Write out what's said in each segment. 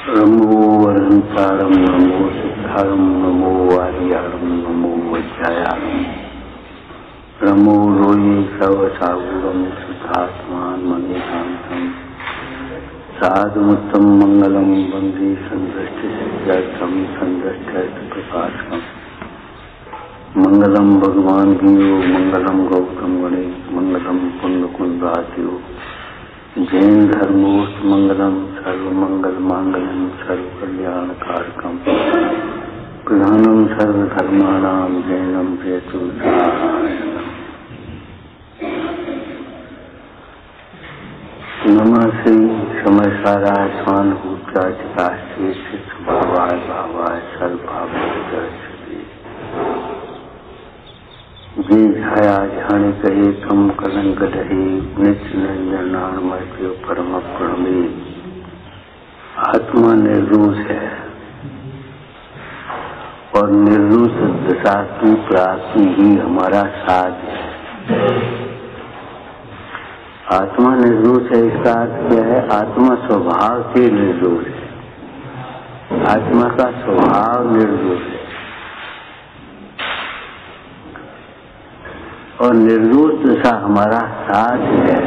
नमो वरंतारं नमो सिद्धारं नमो वार्यारं नमो वज्रायारं नमो लोये सर्वसागरं सुधात्मान् मणिकान्तं साधुमुत्तम मंगलम वंदे संदृष्टिसिद्ध्यर्थं संदृष्ट्यर्थप्रकाशकम् मंगलम भगवान गियो मंगलम गौतम गणेश मंगलम कुंदकुंदादियो जैन धर्मोस्त मंगलम सर्वमंगल मांगल्यम सर्वकल्याणकारकम प्रधानम सर्वधर्माणां जैनम जयतु नमः श्री समय साराय स्वानुभूता चितास्ते भावाय भावाय सर्वभाव जे छाया ध्यान कहे कम कलंक रहे नित्य निर्जनामय परम प्रणमे। आत्मा निर्दोष है और निर्दोष दशा की प्राप्ति ही हमारा साध्य है। आत्मा निर्दोष है, इसका अर्थ क्या है? आत्मा स्वभाव से निर्दोष है, आत्मा का स्वभाव निर्दोष है और निर्दोष दशा हमारा साध्य है।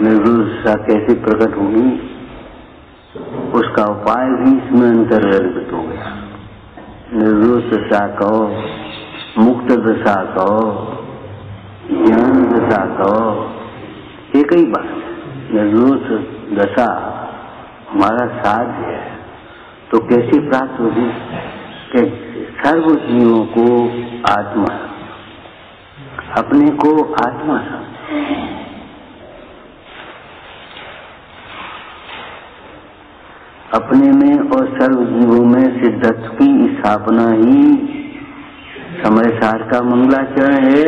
निर्दोष दशा कैसे प्रकट होगी, उसका उपाय भी इसमें अंतर्गत हो गया। निर्दोष दशा कहो, मुक्त दशा कहो, ज्ञान दशा कहो, एक ही बात। निर्दोष दशा हमारा साध्य है। तो कैसे प्राप्त होगी? कि सर्व जीवों को आत्मा, अपने को आत्मा समझे। अपने में और सर्व जीवों में सिद्धत्व की स्थापना ही समय सार का मंगलाचरण है,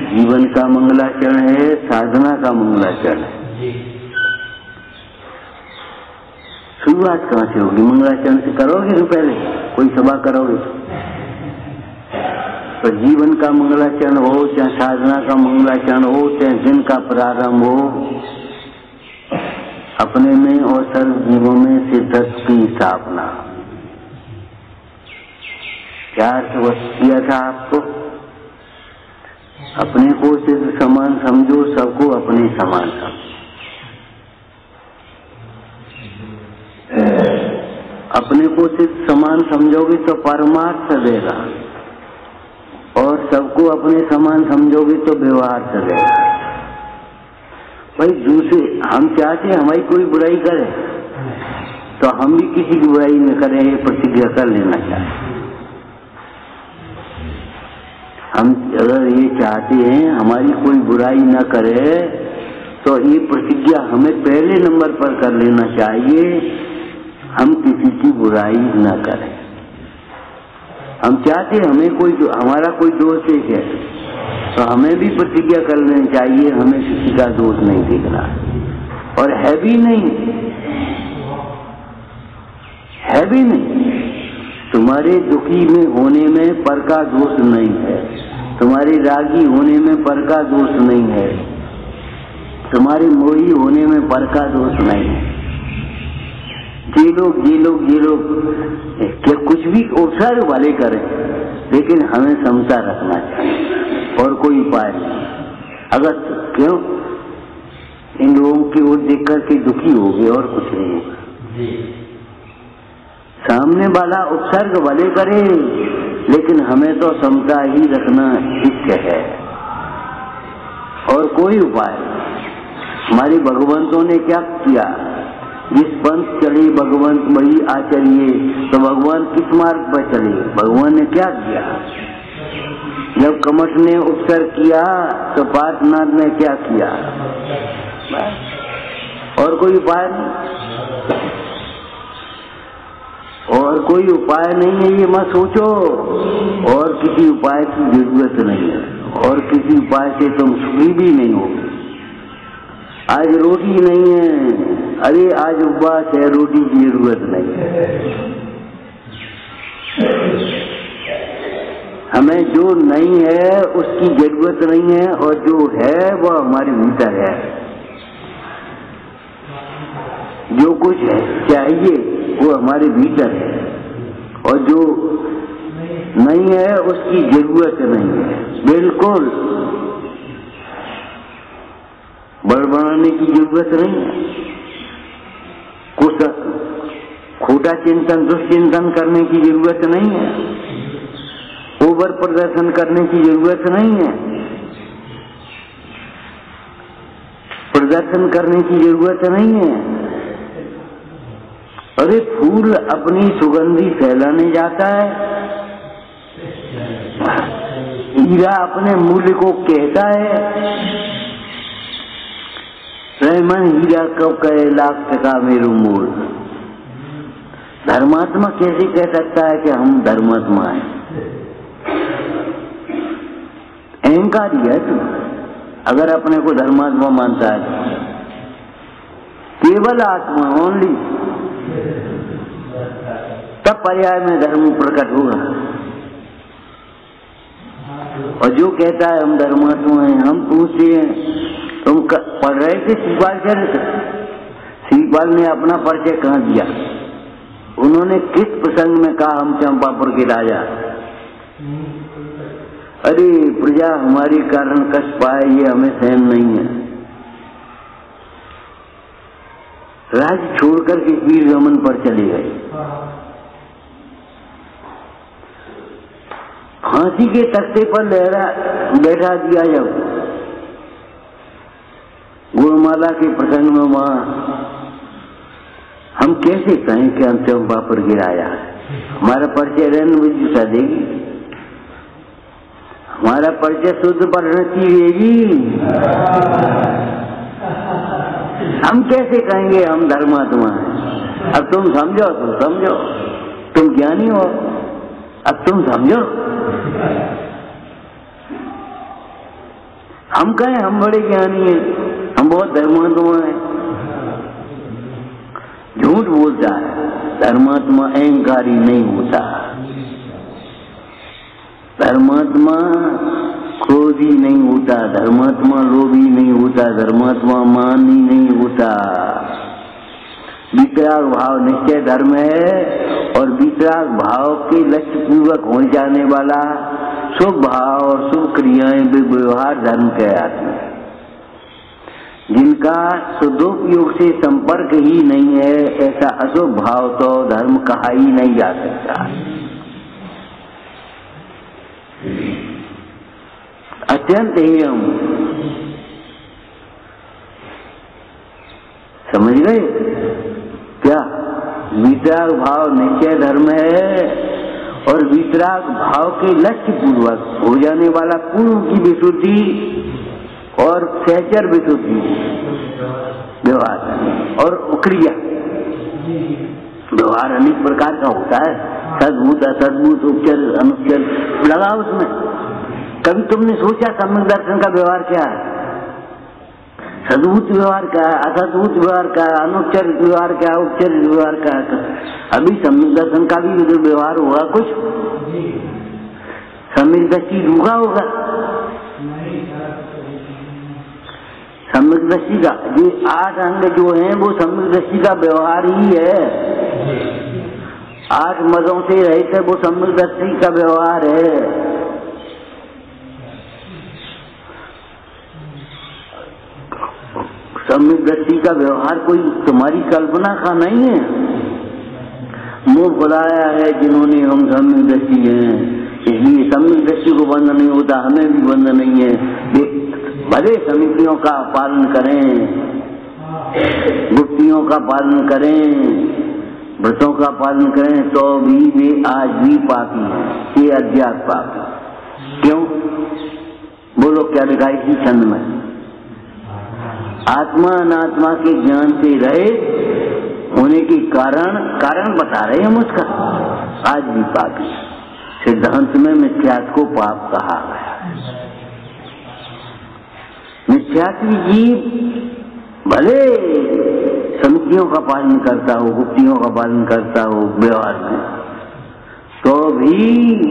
जीवन का मंगलाचरण है, साधना का मंगलाचरण है। शुरुआत कहाँ से होगी? मंगलाचरण से करोगे तो पहले कोई सभा करोगे तो जीवन का मंगलाचरण हो, चाहे साधना का मंगलाचरण हो, चाहे दिन का प्रारंभ हो, अपने में और सर्व जीवों में सिद्धत्व की स्थापना। क्या अर्थ किया था आपको? अपने को सिद्ध समान समझो, सबको अपने समान समझो। अपने को सिद्ध समान समझोगे तो परमार्थ देगा और सबको अपने समान समझोगे तो व्यवहार देगा। भाई दूसरे हम चाहते हमारी कोई बुराई करे तो हम भी किसी की बुराई न करें, ये प्रतिज्ञा कर लेना चाहिए। हम अगर ये चाहते हैं हमारी कोई बुराई न करे तो ये प्रतिज्ञा हमें पहले नंबर पर कर लेना चाहिए, हम किसी की बुराई न करें। हम चाहते हमें कोई हमारा कोई दोष है तो हमें भी प्रतिज्ञा कर लेनी चाहिए, हमें किसी का दोष नहीं देखना। और है भी नहीं, है भी नहीं। तुम्हारे दुखी में होने में पर का दोष नहीं है, तुम्हारे रागी होने में पर का दोष नहीं है, तुम्हारे मोही होने में पर का दोष नहीं है। ये लोग क्या कुछ भी उपसर्ग वाले करें, लेकिन हमें समता रखना चाहिए और कोई उपाय नहीं। अगर क्यों इन लोगों की ओर देख करके दुखी हो गए और कुछ नहीं होगा। सामने वाला उपसर्ग वाले करे, लेकिन हमें तो समता ही रखना इष्ट है और कोई उपाय नहीं। हमारे भगवंतों ने क्या किया? जिस पंथ चले भगवंत वही आचरिए, तो भगवान किस मार्ग पर चले? भगवान ने क्या किया? जब कमठ ने उपसर्ग किया तो पार्थनाथ ने क्या किया? और कोई उपाय नहीं, और कोई उपाय नहीं है, ये मत सोचो। और किसी उपाय की जरूरत नहीं है, और किसी उपाय से तुम सुखी भी नहीं होगे। आज रोटी नहीं है, अरे आज उपवास है, रोटी की जरूरत नहीं है। हमें जो नहीं है उसकी जरूरत नहीं है, और जो है वो हमारे भीतर है। जो कुछ है चाहिए वो हमारे भीतर है, और जो नहीं है उसकी जरूरत नहीं है। बिल्कुल बड़बड़ाने की जरूरत नहीं है, कुछ खोटा चिंतन दुष्चिंतन करने की जरूरत नहीं है, ओवर प्रदर्शन करने की जरूरत नहीं है, प्रदर्शन करने की जरूरत नहीं है। अरे फूल अपनी सुगंधी फैलाने जाता है, हीरा अपने मूल्य को कहता है, रहमान हीरा कब कहे लाख टका मेरू मूल। धर्मात्मा कैसे कह सकता है कि हम धर्मात्मा हैं? अहंकारी है तू अगर अपने को धर्मात्मा मानता है। केवल आत्मा ओनली, तब पर्याय में धर्म प्रकट होगा। और जो कहता है हम धर्मात्मा हैं, हम पूछते हैं तुम पढ़ रहे थे शिवपाल चरित्र, शिवपाल ने अपना परिचय कहाँ दिया? उन्होंने किस प्रसंग में कहा हम चंपापुर के राजा? अरे प्रजा हमारे कारण कष्ट पाए ये हमें सहन नहीं है। राज्य छोड़कर के वीर रमन पर चले गए, फांसी के तख्ते पर बैठा दिया। जब गुरुमाला के प्रसंग में वहां हम कैसे कहें कि हम चंपापुर गिराया? हमारा परिचय रहने विद्युता देगी, हमारा परिचय शुद्ध पर रहेगी। हम कैसे कहेंगे हम धर्मात्मा हैं? अब तुम समझो तो समझो, तुम ज्ञानी हो, अब तुम समझो। हम कहें हम बड़े ज्ञानी हैं, हम बहुत धर्मात्मा हैं, झूठ बोलता है। धर्मात्मा अहंकारी नहीं होता, धर्मात्मा क्रोधी नहीं होता, धर्मात्मा लोभी नहीं होता, धर्मात्मा मानी नहीं होता। वितराग भाव निश्चय धर्म है, और वितराग भाव के लक्ष्य पूर्वक हो जाने वाला शुभ भाव और शुभ क्रियाएं व्यवहार धर्म कहलाते हैं। जिनका सदुपयोग से संपर्क ही नहीं है, ऐसा अशुभ भाव तो धर्म कहा ही नहीं जा सकता। अत्यंत ही हम समझ गए क्या? वितराग भाव निश्चय धर्म है, और वितराग भाव के लक्ष्य पूर्वक हो जाने वाला पूर्व की विशुद्धि और सहचर विशुद्धि व्यवहार और क्रिया। व्यवहार अनेक प्रकार का होता है, सद्भूत असद्भूत उपचर अनुपचर लगा उसमें। कभी तुमने सोचा सम्यक दर्शन का व्यवहार क्या है? सद्भूत व्यवहार क्या है, असद्भूत व्यवहार क्या है, अनुपचर व्यवहार क्या है, उपचर व्यवहार क्या है? अभी सम्यक दर्शन का भी जो व्यवहार होगा कुछ सम्यक दृष्टि रूखा होगा। सम्यक दृष्टि का ये 8 अंग जो है वो सम्यक दृष्टि का व्यवहार ही है। 8 मदों से रहित है, वो सम्यक दृष्टि का व्यवहार है। सम्यक दृष्टि का व्यवहार कोई तुम्हारी कल्पना का नहीं है। मुंह बुलाया है जिन्होंने हम सम्यक दृष्टि हैं, इसलिए सम्यक दृष्टि को बंद नहीं होता, हमें भी बंद नहीं है। भले समितियों का पालन करें, गुप्तियों का पालन करें, व्रतों का पालन करें, तो भी वे आज भी पापी हैं, ये अज्ञात पापी। क्यों? बोलो क्या लिखा है इसी छंद में? आत्मा अनात्मा के ज्ञान से रहे होने के कारण बता रहे हम उसका, आज भी पापी। सिद्धांत में मिथ्यात्व को पाप कहा गया। मिथ्यात्वी जीव भले समितियों का पालन करता हो, गुप्तियों का पालन करता हो व्यवहार में, तो भी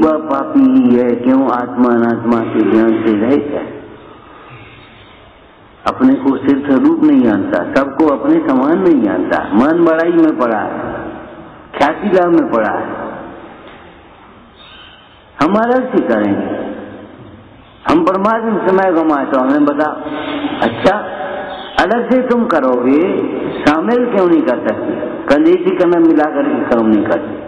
वह पापी ही है। क्यों? आत्मा अनात्मा के ज्ञान से रहित है, अपने को सिद्ध रूप नहीं जानता, सबको अपने समान नहीं आता, मन बड़ाई में पड़ा है, ख्याति लाभ में पड़ा है। हम अलग से करेंगे, हम परमात्मा समय गंवाए तो हमें बता। अच्छा, अलग से तुम करोगे, शामिल क्यों नहीं कर सकते? कलेजी कलम मिला करके काम नहीं करते।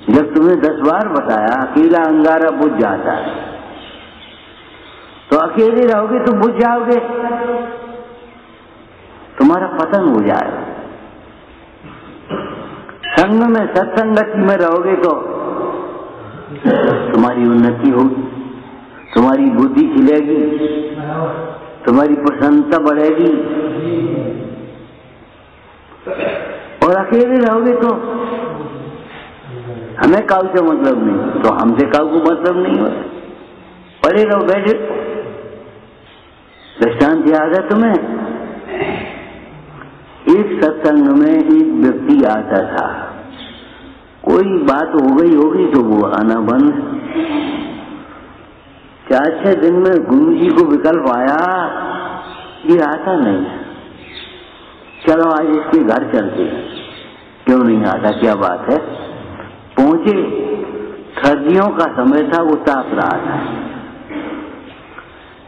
जब तुम्हें 10 बार बताया अकेला अंगारा बुझ जाता है, तो अकेले रहोगे तो बुझ जाओगे, तुम्हारा पतन हो जाएगा। संग में, सत्संगति में रहोगे तो तुम्हारी उन्नति होगी, तुम्हारी बुद्धि खिलेगी, तुम्हारी प्रसन्नता बढ़ेगी। और अकेले रहोगे तो हमें काऊ से मतलब नहीं, तो हमसे काऊ को मतलब नहीं होता। परे रहो, बैठे। दृष्टांत याद है तुम्हें? एक सत्संग में एक व्यक्ति आता था, कोई बात हो गई होगी तो वो आना बंद। 4-6 दिन में गुरु जी को विकल्प आया, ये आता नहीं, चलो आज इसके घर चलते। क्यों नहीं आता, क्या बात है? पहुंचे, सर्दियों का समय था, वो ताप रहा था।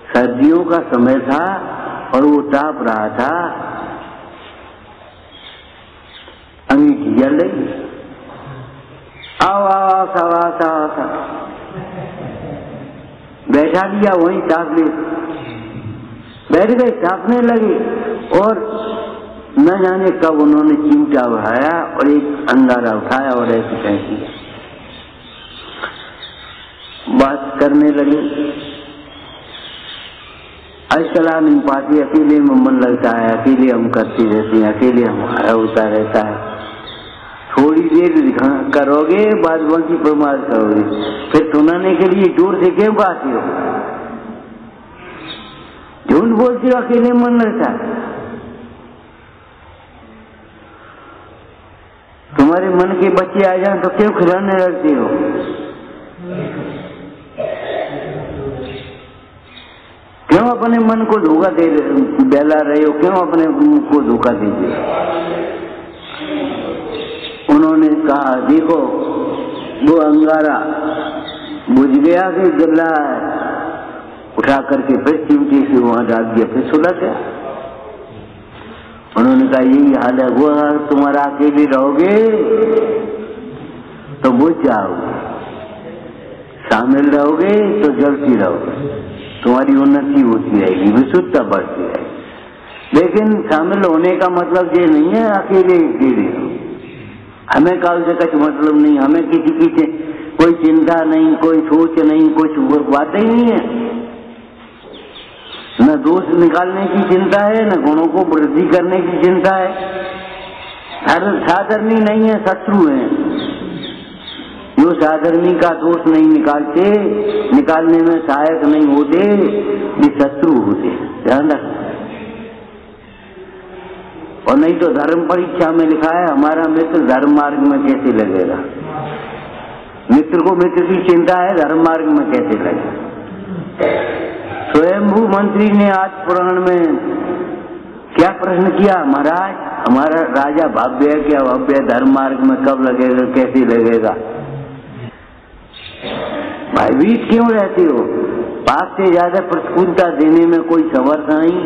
सर्दियों का समय था और वो ताप रहा था, अंगीठी जल रही। आओ आओ आओ, बैठा दिया, वहीं ताप ले बैठ गए, तापने लगे। और न जाने कब उन्होंने चिमटा उठाया और एक अंगारा उठाया और ऐसे फेंक दिया। बात करने लगे, आजकल आ नहीं पाती, अकेले में मन लगता है, अकेले हम करते रहते हैं, अकेले हमारा होता रहता है। थोड़ी देर करोगे, बाद बाकी प्रमाद करोगे, फिर सुनाने के लिए जोर से क्यों गाते हो? झूठ बोलते हो, अकेले मन लगता है। तुम्हारे मन के बच्चे आ जाए तो क्यों खिलाने लगते हो? क्यों अपने मन को धोखा दे बहला रहे हो? क्यों अपने को धोखा दे रहे हो? उन्होंने कहा, देखो वो अंगारा बुझ गया कि जला, उठा करके फिर चिमटे से वहां डाल दिया, फिर सुलग गया। उन्होंने कहा यही हाल है, वो तुम्हारा अकेले रहोगे तो बुझ जाओगे, शामिल रहोगे तो जलती रहोगे, तुम्हारी उन्नति होती रहेगी, विशुद्धता बढ़ती रहेगी। लेकिन शामिल होने का मतलब ये नहीं है अकेले अकेले हो। हमें काल से कुछ मतलब नहीं, हमें किसी की कोई चिंता नहीं, कोई सोच नहीं, कुछ बातें ही नहीं है। न दोष निकालने की चिंता है, न गुणों को वृद्धि करने की चिंता है। साधर्मी नहीं है, शत्रु है। जो साधर्मी का दोष नहीं निकालते, निकालने में सहायक नहीं होते, ये शत्रु होते, ध्यान रखना। और नहीं तो धर्म परीक्षा में लिखा है, हमारा मित्र धर्म मार्ग में कैसे लगेगा। मित्र को मित्र की चिंता है, धर्म मार्ग में कैसे लगेगा। स्वयंभू मंत्री ने आज पुराण में क्या प्रश्न किया, महाराज हमारा राजा भव्य है क्या भव्य, धर्म मार्ग में कब लगेगा, कैसे लगेगा। भयभीत क्यों रहते हो? पाप से ज्यादा प्रतिकूलता देने में कोई समर्थ नहीं,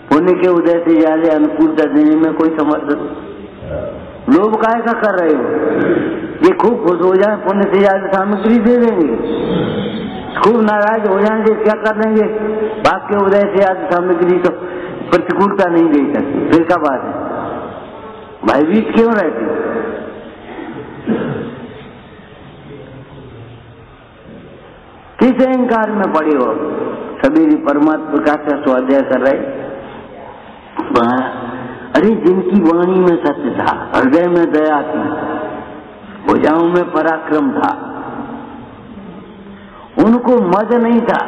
पुण्य के उदय से ज्यादा अनुकूलता देने में कोई समर्थ नहीं। लोभ काहे का कर रहे हो? ये खूब खुश हो जाए, पुण्य से ज्यादा सामग्री दे देंगे। खूब नाराज हो जाएंगे, क्या कर लेंगे? बाप के उदय से ज्यादा सामग्री तो प्रतिकूलता नहीं दे सकती, फिर क्या बात है? भयभीत क्यों रहते? किस अहंकार में पड़े हो? सभी परमात्मा प्रकाश का स्वाध्याय कर रहे। अरे जिनकी वाणी में सत्य था, हृदय में दया थी, भुजाओं में पराक्रम था, उनको मद नहीं था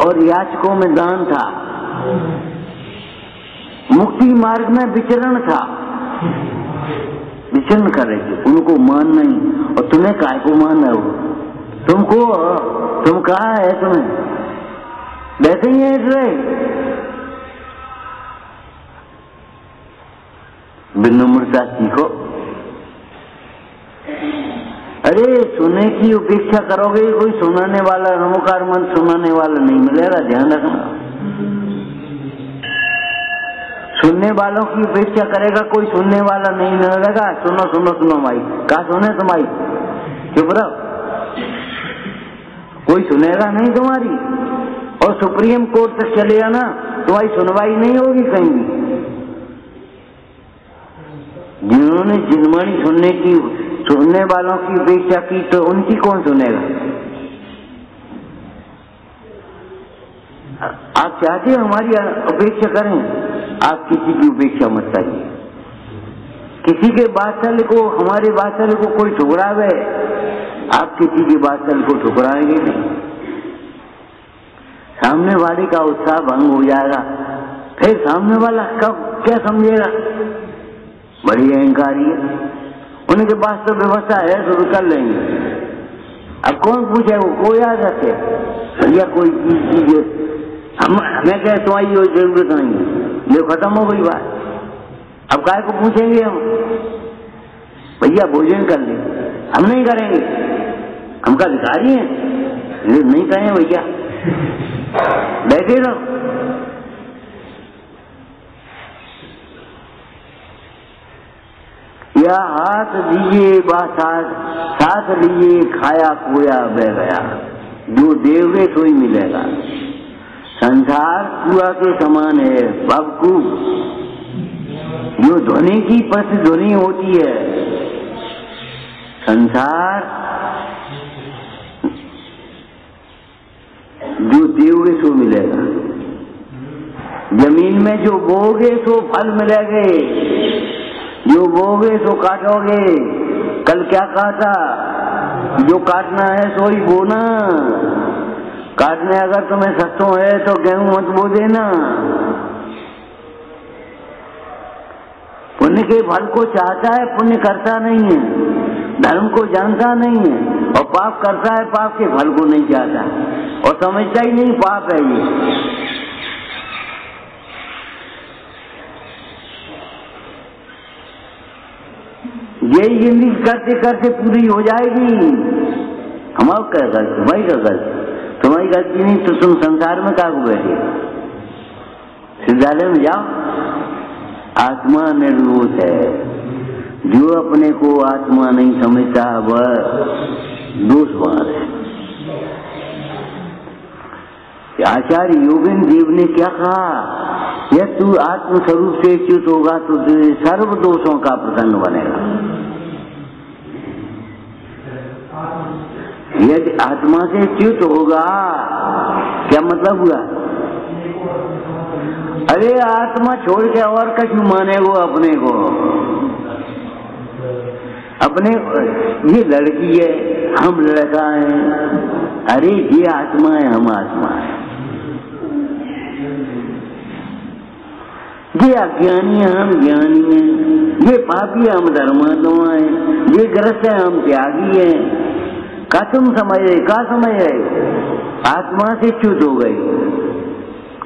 और याचकों में दान था, मुक्ति मार्ग में विचरण था, विचरण कर रहे थे, उनको मान नहीं। और तुम्हें काय को मान रहे हो? तुम कहा है, तुम्हें वैसे ही है रहे। विनम्रता सीखो। अरे सुनने की उपेक्षा करोगे, कोई सुनाने वाला, नमोकार मंत्र सुनाने वाला नहीं मिलेगा, ध्यान रखना। सुनने वालों की उपेक्षा करेगा, कोई सुनने वाला नहीं मिलेगा। सुनो सुनो सुनो भाई, कहा सुने तुम्हारी, चुप रहो, कोई सुनेगा नहीं तुम्हारी। और सुप्रीम कोर्ट तक चलेगा ना, तुम्हारी सुनवाई नहीं होगी कहीं भी। जिन्होंने जिनमणि सुनने वालों की उपेक्षा की, तो उनकी कौन सुनेगा? आप चाहते हो हमारी उपेक्षा करें? आप किसी की उपेक्षा मत करिए। किसी के वात्सल्य को, हमारे वात्सल्य को कोई ठुकरावे, आप किसी के वात्सल्य को ठुकराएंगे नहीं। सामने वाले का उत्साह भंग हो जाएगा, फिर सामने वाला कब क्या समझेगा? बड़ी अहंकारी है, उनके पास तो व्यवस्था है, तो कर लेंगे। अब कौन पूछे, वो कोई आ जाते भैया कोई चीज हमें कहे तुम्हारी जरूरत नहीं, ये खत्म हो गई बात। अब काय को पूछेंगे हम, भैया भोजन कर ले, हम नहीं करेंगे, हम का भिखारी हैं, नहीं कहें भैया, बैठे रहो। या हाथ दिए साथ लिए, खाया खोया बह गया, जो देवगे सो ही मिलेगा। संसार कुआ के समान है, बबकूफ। जो ध्वनि की प्रतिध्वनि होती है, संसार जो देवगे सो मिलेगा। जमीन में जो बोगे सो फल मिलेंगे, जो बोगे सो काटोगे। कल क्या काटा, जो काटना है सो ही बोना। काटने अगर तुम्हें सस्तों है तो गेहूं मत बो देना। पुण्य के फल को चाहता है, पुण्य करता नहीं है, धर्म को जानता नहीं है, और पाप करता है, पाप के फल को नहीं चाहता और समझता ही नहीं पाप है ये। यही जिंदगी करते करते पूरी हो जाएगी। हमारा क्या गलती, तुम्हारी क्या गलती? तुम्हारी गलती नहीं तो तुम संसार में क्या को बैठे? विद्यालय में जाओ। आत्मा निर्दोष है, जो अपने को आत्मा नहीं समझता वह दोषवान है। आचार्य योगेंद्र देव ने क्या कहा, यह तू आत्मस्वरूप से च्युत होगा तो सर्व दोषों का प्रसन्न बनेगा। यदि आत्मा से च्युत होगा, क्या मतलब हुआ? अरे आत्मा छोड़ के और कछु माने वो अपने को, अपने ये लड़की है, हम लड़का है, अरे ये आत्मा है, हम आत्मा है। ये अज्ञानी है, हम ज्ञानी हैं। ये पापी है, हम धर्मात्मा हैं। ये ग्रस्त है, हम त्यागी हैं। का तुम समझ रहे, का समझ रहे? आत्मा से च्युत हो गए,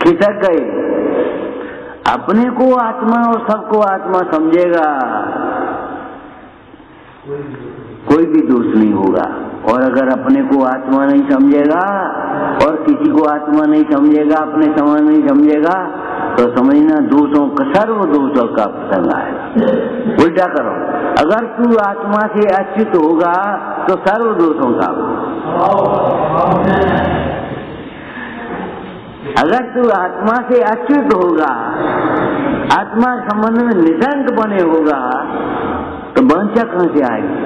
खिसक गए। अपने को आत्मा और सबको आत्मा समझेगा, कोई भी दोष नहीं होगा। और अगर अपने को आत्मा नहीं समझेगा और किसी को आत्मा नहीं समझेगा, अपने समान नहीं समझेगा, तो समझना दोषों का, सर्व दोषों का प्रसंग आएगा। उल्टा करो, अगर तू आत्मा से अच्युत होगा तो सर्व दोषों का, अगर तू आत्मा से अच्युत होगा, आत्मा के संबंध में निशंक बने होगा, तो वांछा कहां से आएगी?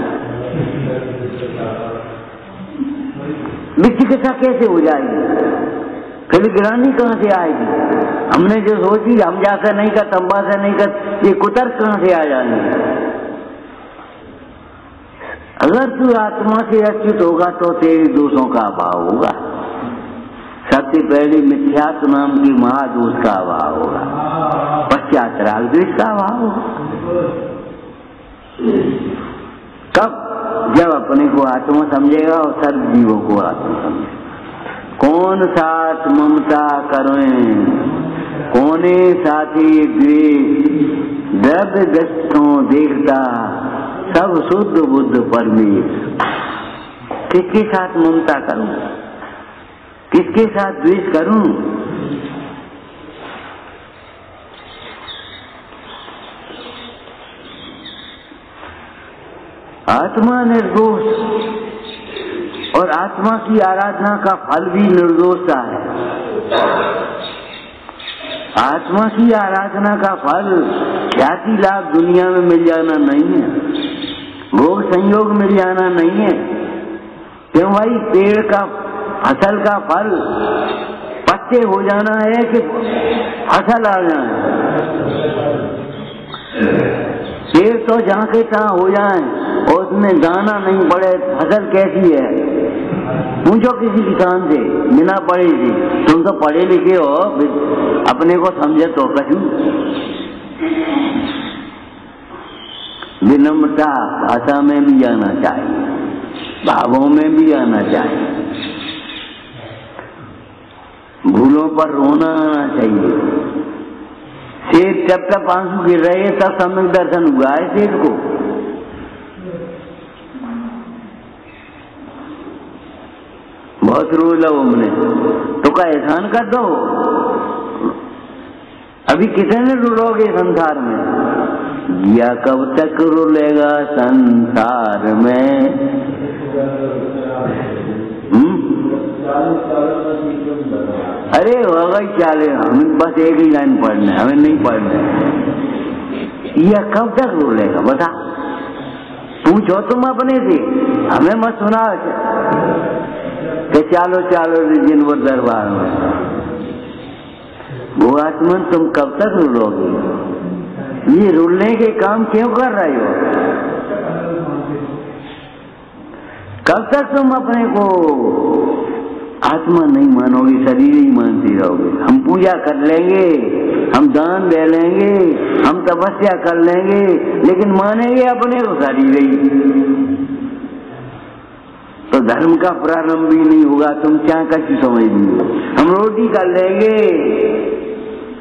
विचिकित्सा कैसे हो जाएगी? फिर ग्लानि कहां से आएगी? हमने जो सोची हम जाकर नहीं कर, तंबा से नहीं कर, ये कुतर्क कहां से आ जाएंगे? अगर तू आत्मा से अच्युत होगा तो तेरे दोषों का अभाव होगा। सबसे पहले मिथ्यात्व नाम की महादोष का अभाव होगा, पश्चात राग द्वेष का अभाव होगा। कब? जब अपने को आत्मा समझेगा और सर्व जीवों को आत्मा समझेगा। कौन साथ ममता करें, कौने साथी द्वेष, द्रव्य ग्रस्तों देखता सब शुद्ध बुद्ध परमेश। किसके साथ ममता करूं, किसके साथ द्वेष करूं? आत्मा निर्दोष और आत्मा की आराधना का फल भी निर्दोषता है। आत्मा की आराधना का फल ख्याति लाभ दुनिया में मिल जाना नहीं है, भोग संयोग मिल जाना नहीं है। क्यों भाई? पेड़ का फसल का फल पत्ते हो जाना है कि फसल आ जाए? पेड़ तो जहाँ के तहाँ हो जाए और उसमें दाना नहीं पड़े, फसल कैसी है? पूछो किसी किसान से बिना पढ़े से। तुम तो पढ़े लिखे हो, अपने को समझे तो कछु। विनम्रता भाषा में भी आना चाहिए, भावों में भी आना चाहिए, भूलों पर रोना आना चाहिए। शेर जब तक आंसू गिर रहे तब सम्यक दर्शन हुआ है शेर को। बहुत रो लो हमने तो का एहसान कर दो। अभी कितने रुलोगे संसार में? या कब तक रुलेगा संसार में? अरे होगा ही चाले, हमें बस एक ही लाइन पढ़ना है, हमें नहीं पढ़ना है। यह कब तक रुलेगा बता? पूछो तुम अपने से, हमें मत सुना कि चालो चालो दिन भर दरबार में। वो आत्मन तुम कब तक रुलोगे? ये रुलने के काम क्यों कर रहे हो? कब तक तुम अपने को आत्मा नहीं मानोगे, शरीर ही मानते रहोगे? हम पूजा कर लेंगे, हम दान दे लेंगे, हम तपस्या कर लेंगे, लेकिन मानेंगे अपने को शरीर ही। तो धर्म का प्रारंभ भी नहीं होगा। तुम क्या कच्ची समझ ली? हम रोटी कर लेंगे,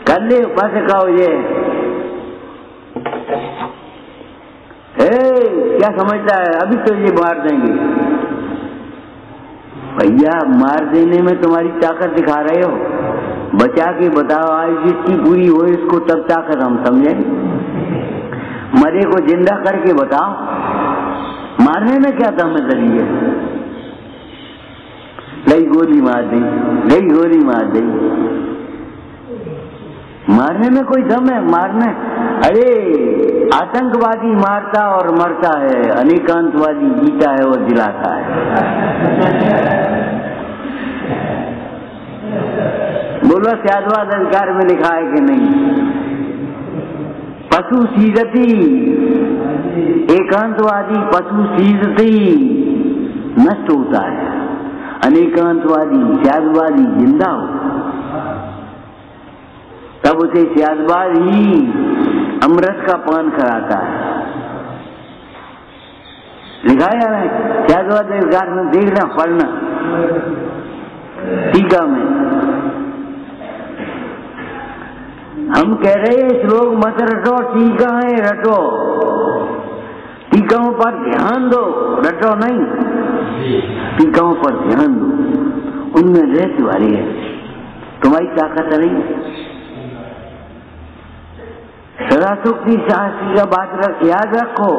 कर ले बस खाओ ये। क्या समझता है? अभी तो ये मार देंगे। भैया मार देने में तुम्हारी ताकत दिखा रहे हो, बचा के बताओ। आज जिसकी पूरी हो इसको तब ताकत हम समझें। मरे को जिंदा करके बताओ, मारने में क्या दमदारी है? लई गोली मार दी, लई गोली मार दी, मारने में कोई दम है? मारने, अरे आतंकवादी मारता और मरता है, अनेकांतवादी जीता है और जिलाता है। बोलो त्यागवाद अधिकार में लिखा है कि नहीं? पशु सीदती, एकांतवादी पशु सीदती नष्ट होता है, अनेकांतवादी त्यागवादी जिंदा होता है। तब उसे त्यागवाद ही अमृत का पान कराता है। लिखा है ना त्यागवाद अधिकार में, देखना पढ़ना टीका में। हम कह रहे हैं श्लोक मत रटो, टीका है रटो, टीकाओं पर ध्यान दो, रटो नहीं, टीकाओं पर ध्यान दो, उनमें रहस्य वाली है, तुम्हारी ताकत नहीं। सदा सुखी शास्त्री का बात याद रखो,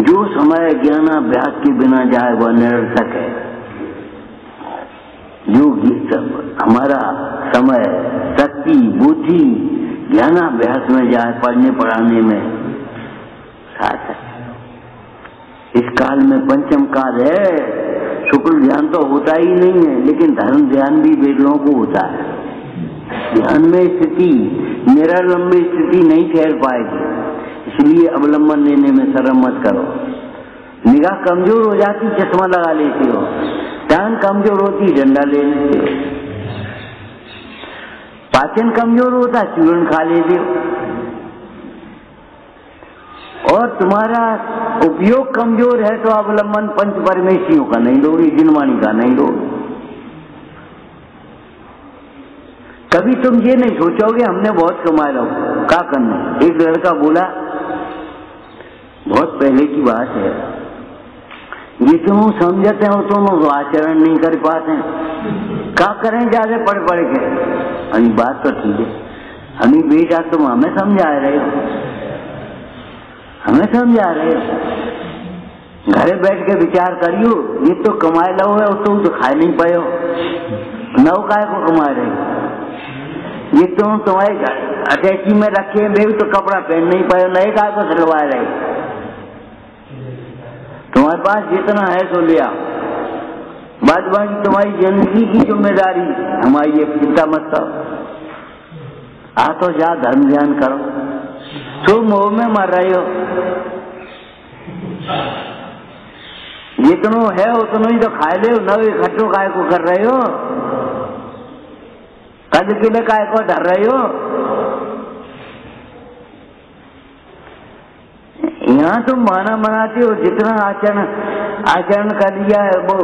जो समय ज्ञानाभ्यास के बिना जाए वह निरर्थक है। जो हमारा समय शक्ति बुद्धि ज्ञानाभ्यास में जाए, पढ़ने पढ़ाने में सार्थक है। इस काल में पंचम काल है, शुक्ल ध्यान तो होता ही नहीं है, लेकिन धर्म ध्यान भी वेदों को होता है। ध्यान में स्थिति निरालंबी स्थिति नहीं ठहर पाएगी, इसलिए अवलंबन लेने में शर्म मत करो। निगाह कमजोर हो जाती चश्मा लगा लेते हो, टांग कमजोर होती डंडा ले लेते हो, पाचन कमजोर होता चूर्ण खा लेते हो, और तुम्हारा उपयोग कमजोर है तो अवलंबन पंच परमेशियों का नहीं लोगे, जिनवाणी का नहीं लोगे। कभी तुम ये नहीं सोचोगे हमने बहुत कमा लो, क्या करना। एक लड़का बोला, बहुत पहले की बात है, ये तुम समझते हो तुम आचरण नहीं कर पाते, क्या करें ज्यादा पढ़ पढ़ के। अभी बात तो ठीक है, हमें बेटा तुम हमें समझा रहे हो, हमें समझा रहे हो, घरे बैठ के विचार करियो, ये तो कमाए लो है, तुम तो खा नहीं पाए हो, नौ काय को कमा रहे हो। ये तुम तुम्हारे अटैची में रखे भी तो कपड़ा पहन नहीं पाए, नए काय को सिलवा रहे। तुम्हारे पास जितना है तो लिया, बाद बाकी तुम्हारी जिंदगी की जिम्मेदारी हमारी, ये चिंता मत करो। आ तो जा धर्म ध्यान करो, तुम मोह में मर रहे हो। जितनो है उतनो ही तो खा ले, न इकट्ठो काय को कर रहे हो, कद के लिए काय को डर रहे हो। यहाँ तुम बहाना बनाते हो, जितना आचरण कर लिया है वो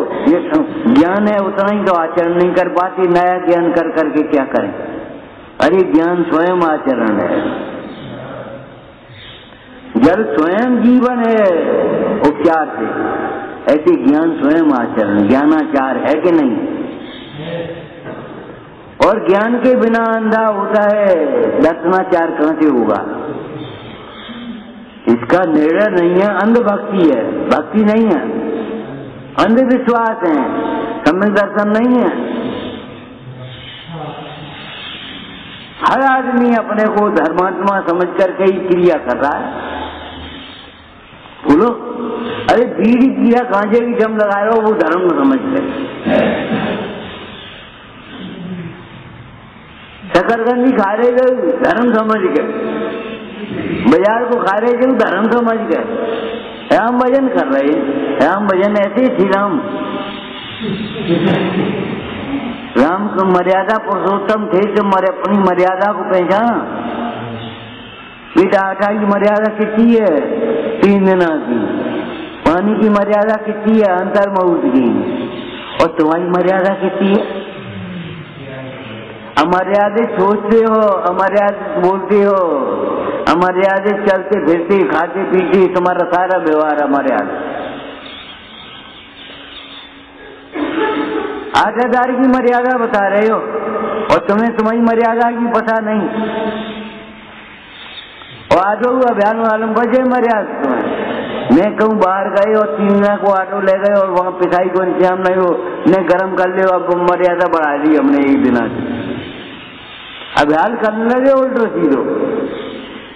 ज्ञान है, उतना ही तो आचरण नहीं कर पाती। नया ज्ञान कर करके क्या करें। अरे ज्ञान स्वयं आचरण है, जब स्वयं जीवन है उपचार से, ऐसे ज्ञान स्वयं आचरण, ज्ञानाचार है कि नहीं। और ज्ञान के बिना अंधा होता है, दर्शनाचार कहां से होगा। इसका निर्णय नहीं है, अंधभक्ति है, भक्ति नहीं है, अंधविश्वास है, सम्यक दर्शन नहीं है। हर आदमी अपने को धर्मात्मा समझ करके ही क्रिया कर रहा है। बोलो, अरे बीड़ी पिया गांजे की जम लगा रहे हो, वो धर्म समझ गए। शकरकंदी खा रहे थे, धर्म समझ गए। बाजार को खा रहे थे, धर्म समझ गए। राम भजन कर रहे, राम भजन ऐसे थी। राम को मर्यादा पुरुषोत्तम थे, तो अपनी मर्यादा को पहचाना। बेटा आटा की मर्यादा कितनी है, 3 दिना की। पानी की मर्यादा कितनी है, अंतर्मुख की। और तुम्हारी मर्यादा कितनी है। अमर्यादित सोचते हो, अमर्यादित बोलते हो, अमर्यादित चलते फिरते खाते पीते, तुम्हारा सारा व्यवहार अमर्यादित। 8,000 की मर्यादा बता रहे हो और तुम्हें तुम्हारी मर्यादा की पता नहीं। और ऑटो अभियान वालों बजे मर्यादा तुम्हें। मैं कहूँ बाहर गए और 3 दिन को ऑटो ले गए और वहाँ पिसाई को इंतजाम नहीं हो, ने गर्म कर ले, अब मर्यादा बढ़ा दी हमने 1 दिन से। अभ्यास करने लगे उल्टो सीधो।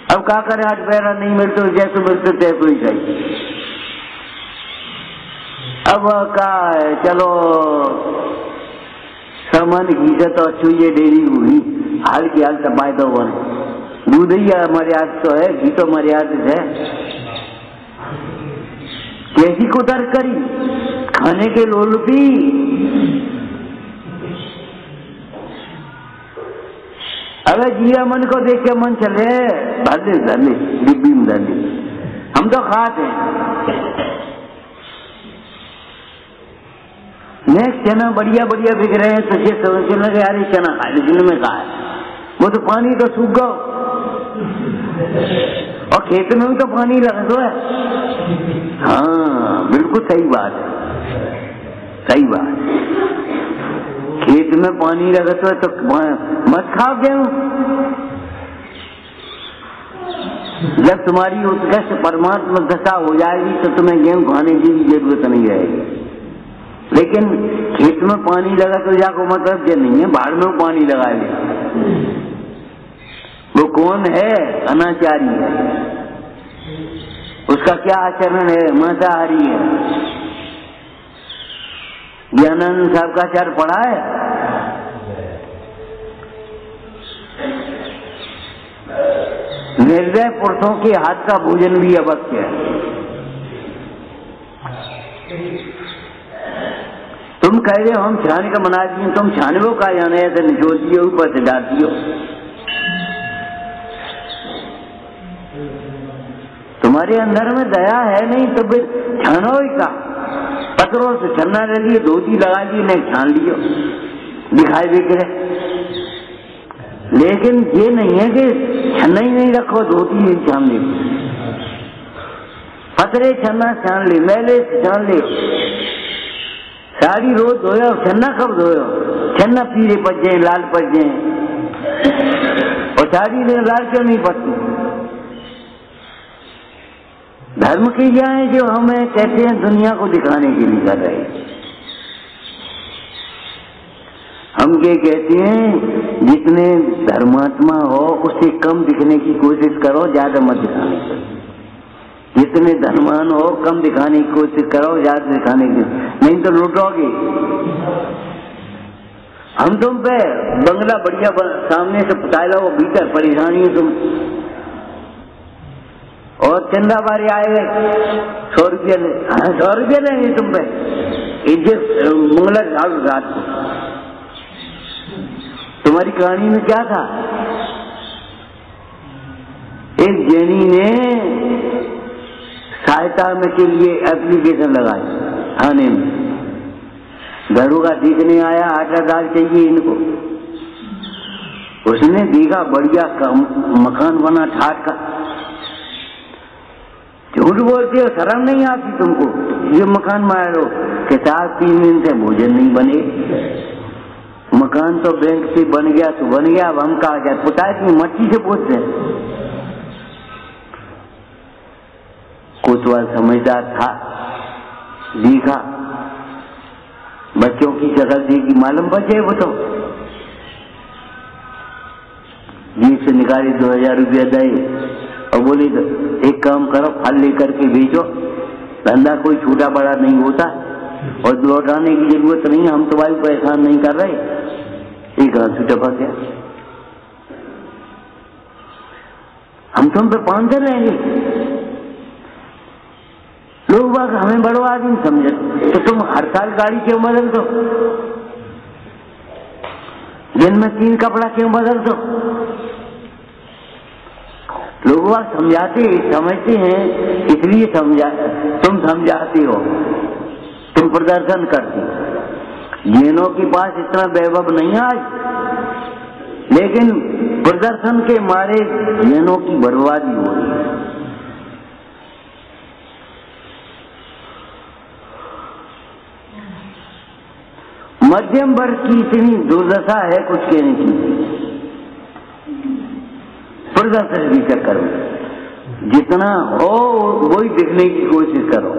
अब क्या करें, 8 पैरा नहीं मिलते, जैसे मिलते तैसे ही चाहिए। अब क्या है, चलो सामान घीसे तो अच्छी ये डेरी हुई, हाल की हाल तपाए तो बने। दूध ही मर्यादा तो है, घी तो मर्यादित है। कैसी को तर्क करी, खाने के लोलुपी। अगर जिया मन को देख के मन चले, धरले डिब्बी में धरले, हम तो खाते हैं। नेक्स्ट चना बढ़िया बढ़िया बिक रहे हैं, तो ये समझ लगे यार ये चना खा ले, में कहा है वो तो पानी तो सूख गो, और खेत में भी तो पानी लगा दो है। हाँ बिल्कुल सही बात है, सही बात। खेत में पानी लगा तो मत खाओ गेहूं। जब तुम्हारी उत्कृष्ट परमात्मा दशा हो जाएगी तो तुम्हें गेहूं खाने की जरूरत नहीं रहेगी। लेकिन खेत में पानी लगा तो जाको मतलब ये नहीं है बाढ़ में पानी लगा ले। वो कौन है, अनाचारी है, उसका क्या आचरण है, मांसाहारी है। ज्ञानानंद साहब का आचार पढ़ा है। निर्दय पुरुषों के हाथ का भोजन भी अवश्य है। तुम कह रहे हो हम छाने का मना दिए, तुम छाने वो का जाने ऐसे निचोड़ दियो, ऊपर से डाल दियो। तुम्हारे अंदर में दया है नहीं तो फिर छानो ही का। पत्रों से छन्ना ले लिए, धोती लगा लिए, नहीं छान लियो, दिखाई देख रहे लेकिन ये नहीं है कि छन्ना ही नहीं रखो, धोती नहीं छान ले, पतरे छन्ना छान ले, मैले छान ले, साड़ी रोज धोयो, छन्ना कब धोयो? छन्ना पीले पड़ जाए, लाल पड़ जाए, और साड़ी में लाल क्यों नहीं पड़ती? धर्म की क्या है जो हमें कहते हैं दुनिया को दिखाने के लिए कर रहे हैं। हम ये कहते हैं जितने धर्मात्मा हो उससे कम दिखने की कोशिश करो, ज्यादा मत दिखाने की। जितने धनवान हो कम दिखाने की कोशिश करो, ज्यादा दिखाने की, नहीं तो लूटोगे। हम तुम पे बंगला बढ़िया सामने से पटाला हो, भीतर परेशानी है तुम, और चंदा बारी आए 100 रुपया, 100 रुपया लेंगे तुम पे, इज्जत मंगला झाड़ू रात को। तुम्हारी कहानी में क्या था? एक जैनी ने सहायता में के लिए एप्लीकेशन लगाई थाने में, घरों का देखने आया, आटा दाल चाहिए इनको। उसने देखा बढ़िया मकान बना ठाट का। झूठ बोलते हो, शर्म नहीं आती तुमको? ये मकान मारो कि 3 दिन से भोजन नहीं बने, मकान तो बैंक से बन गया तो बन गया, अब हम कहा जाए? पुताई की मट्टी से पूछते हैं। कोतवाल समझदार था, देखा बच्चों की शक्ल देखी, मालूम बचे वो तो जेब से निकाले 2000 रुपया दे और बोली तो एक काम करो, फल लेकर के बेचो, धंधा कोई छोटा बड़ा नहीं होता और लौटाने की जरूरत नहीं, हम तुम्हारी परेशान नहीं कर रहे। एक आंसू टपक गया, हम तुम पे 500 लेंगे। लोग बाग हमें बड़ो आदमी समझे, तो तुम हर साल गाड़ी क्यों बदल दो? दिन में 3 कपड़ा क्यों बदल दो? लोग बाग समझते हैं, इसलिए तुम समझाते हो, तुम प्रदर्शन करते हो। जिनों के पास इतना वैभव नहीं आज, लेकिन प्रदर्शन के मारे जिनों की बर्बादी हो रही है। मध्यम वर्ग की इतनी दुर्दशा है कुछ कहने की। प्रदर्शन के चक्कर में जितना हो वही दिखने की कोशिश करो,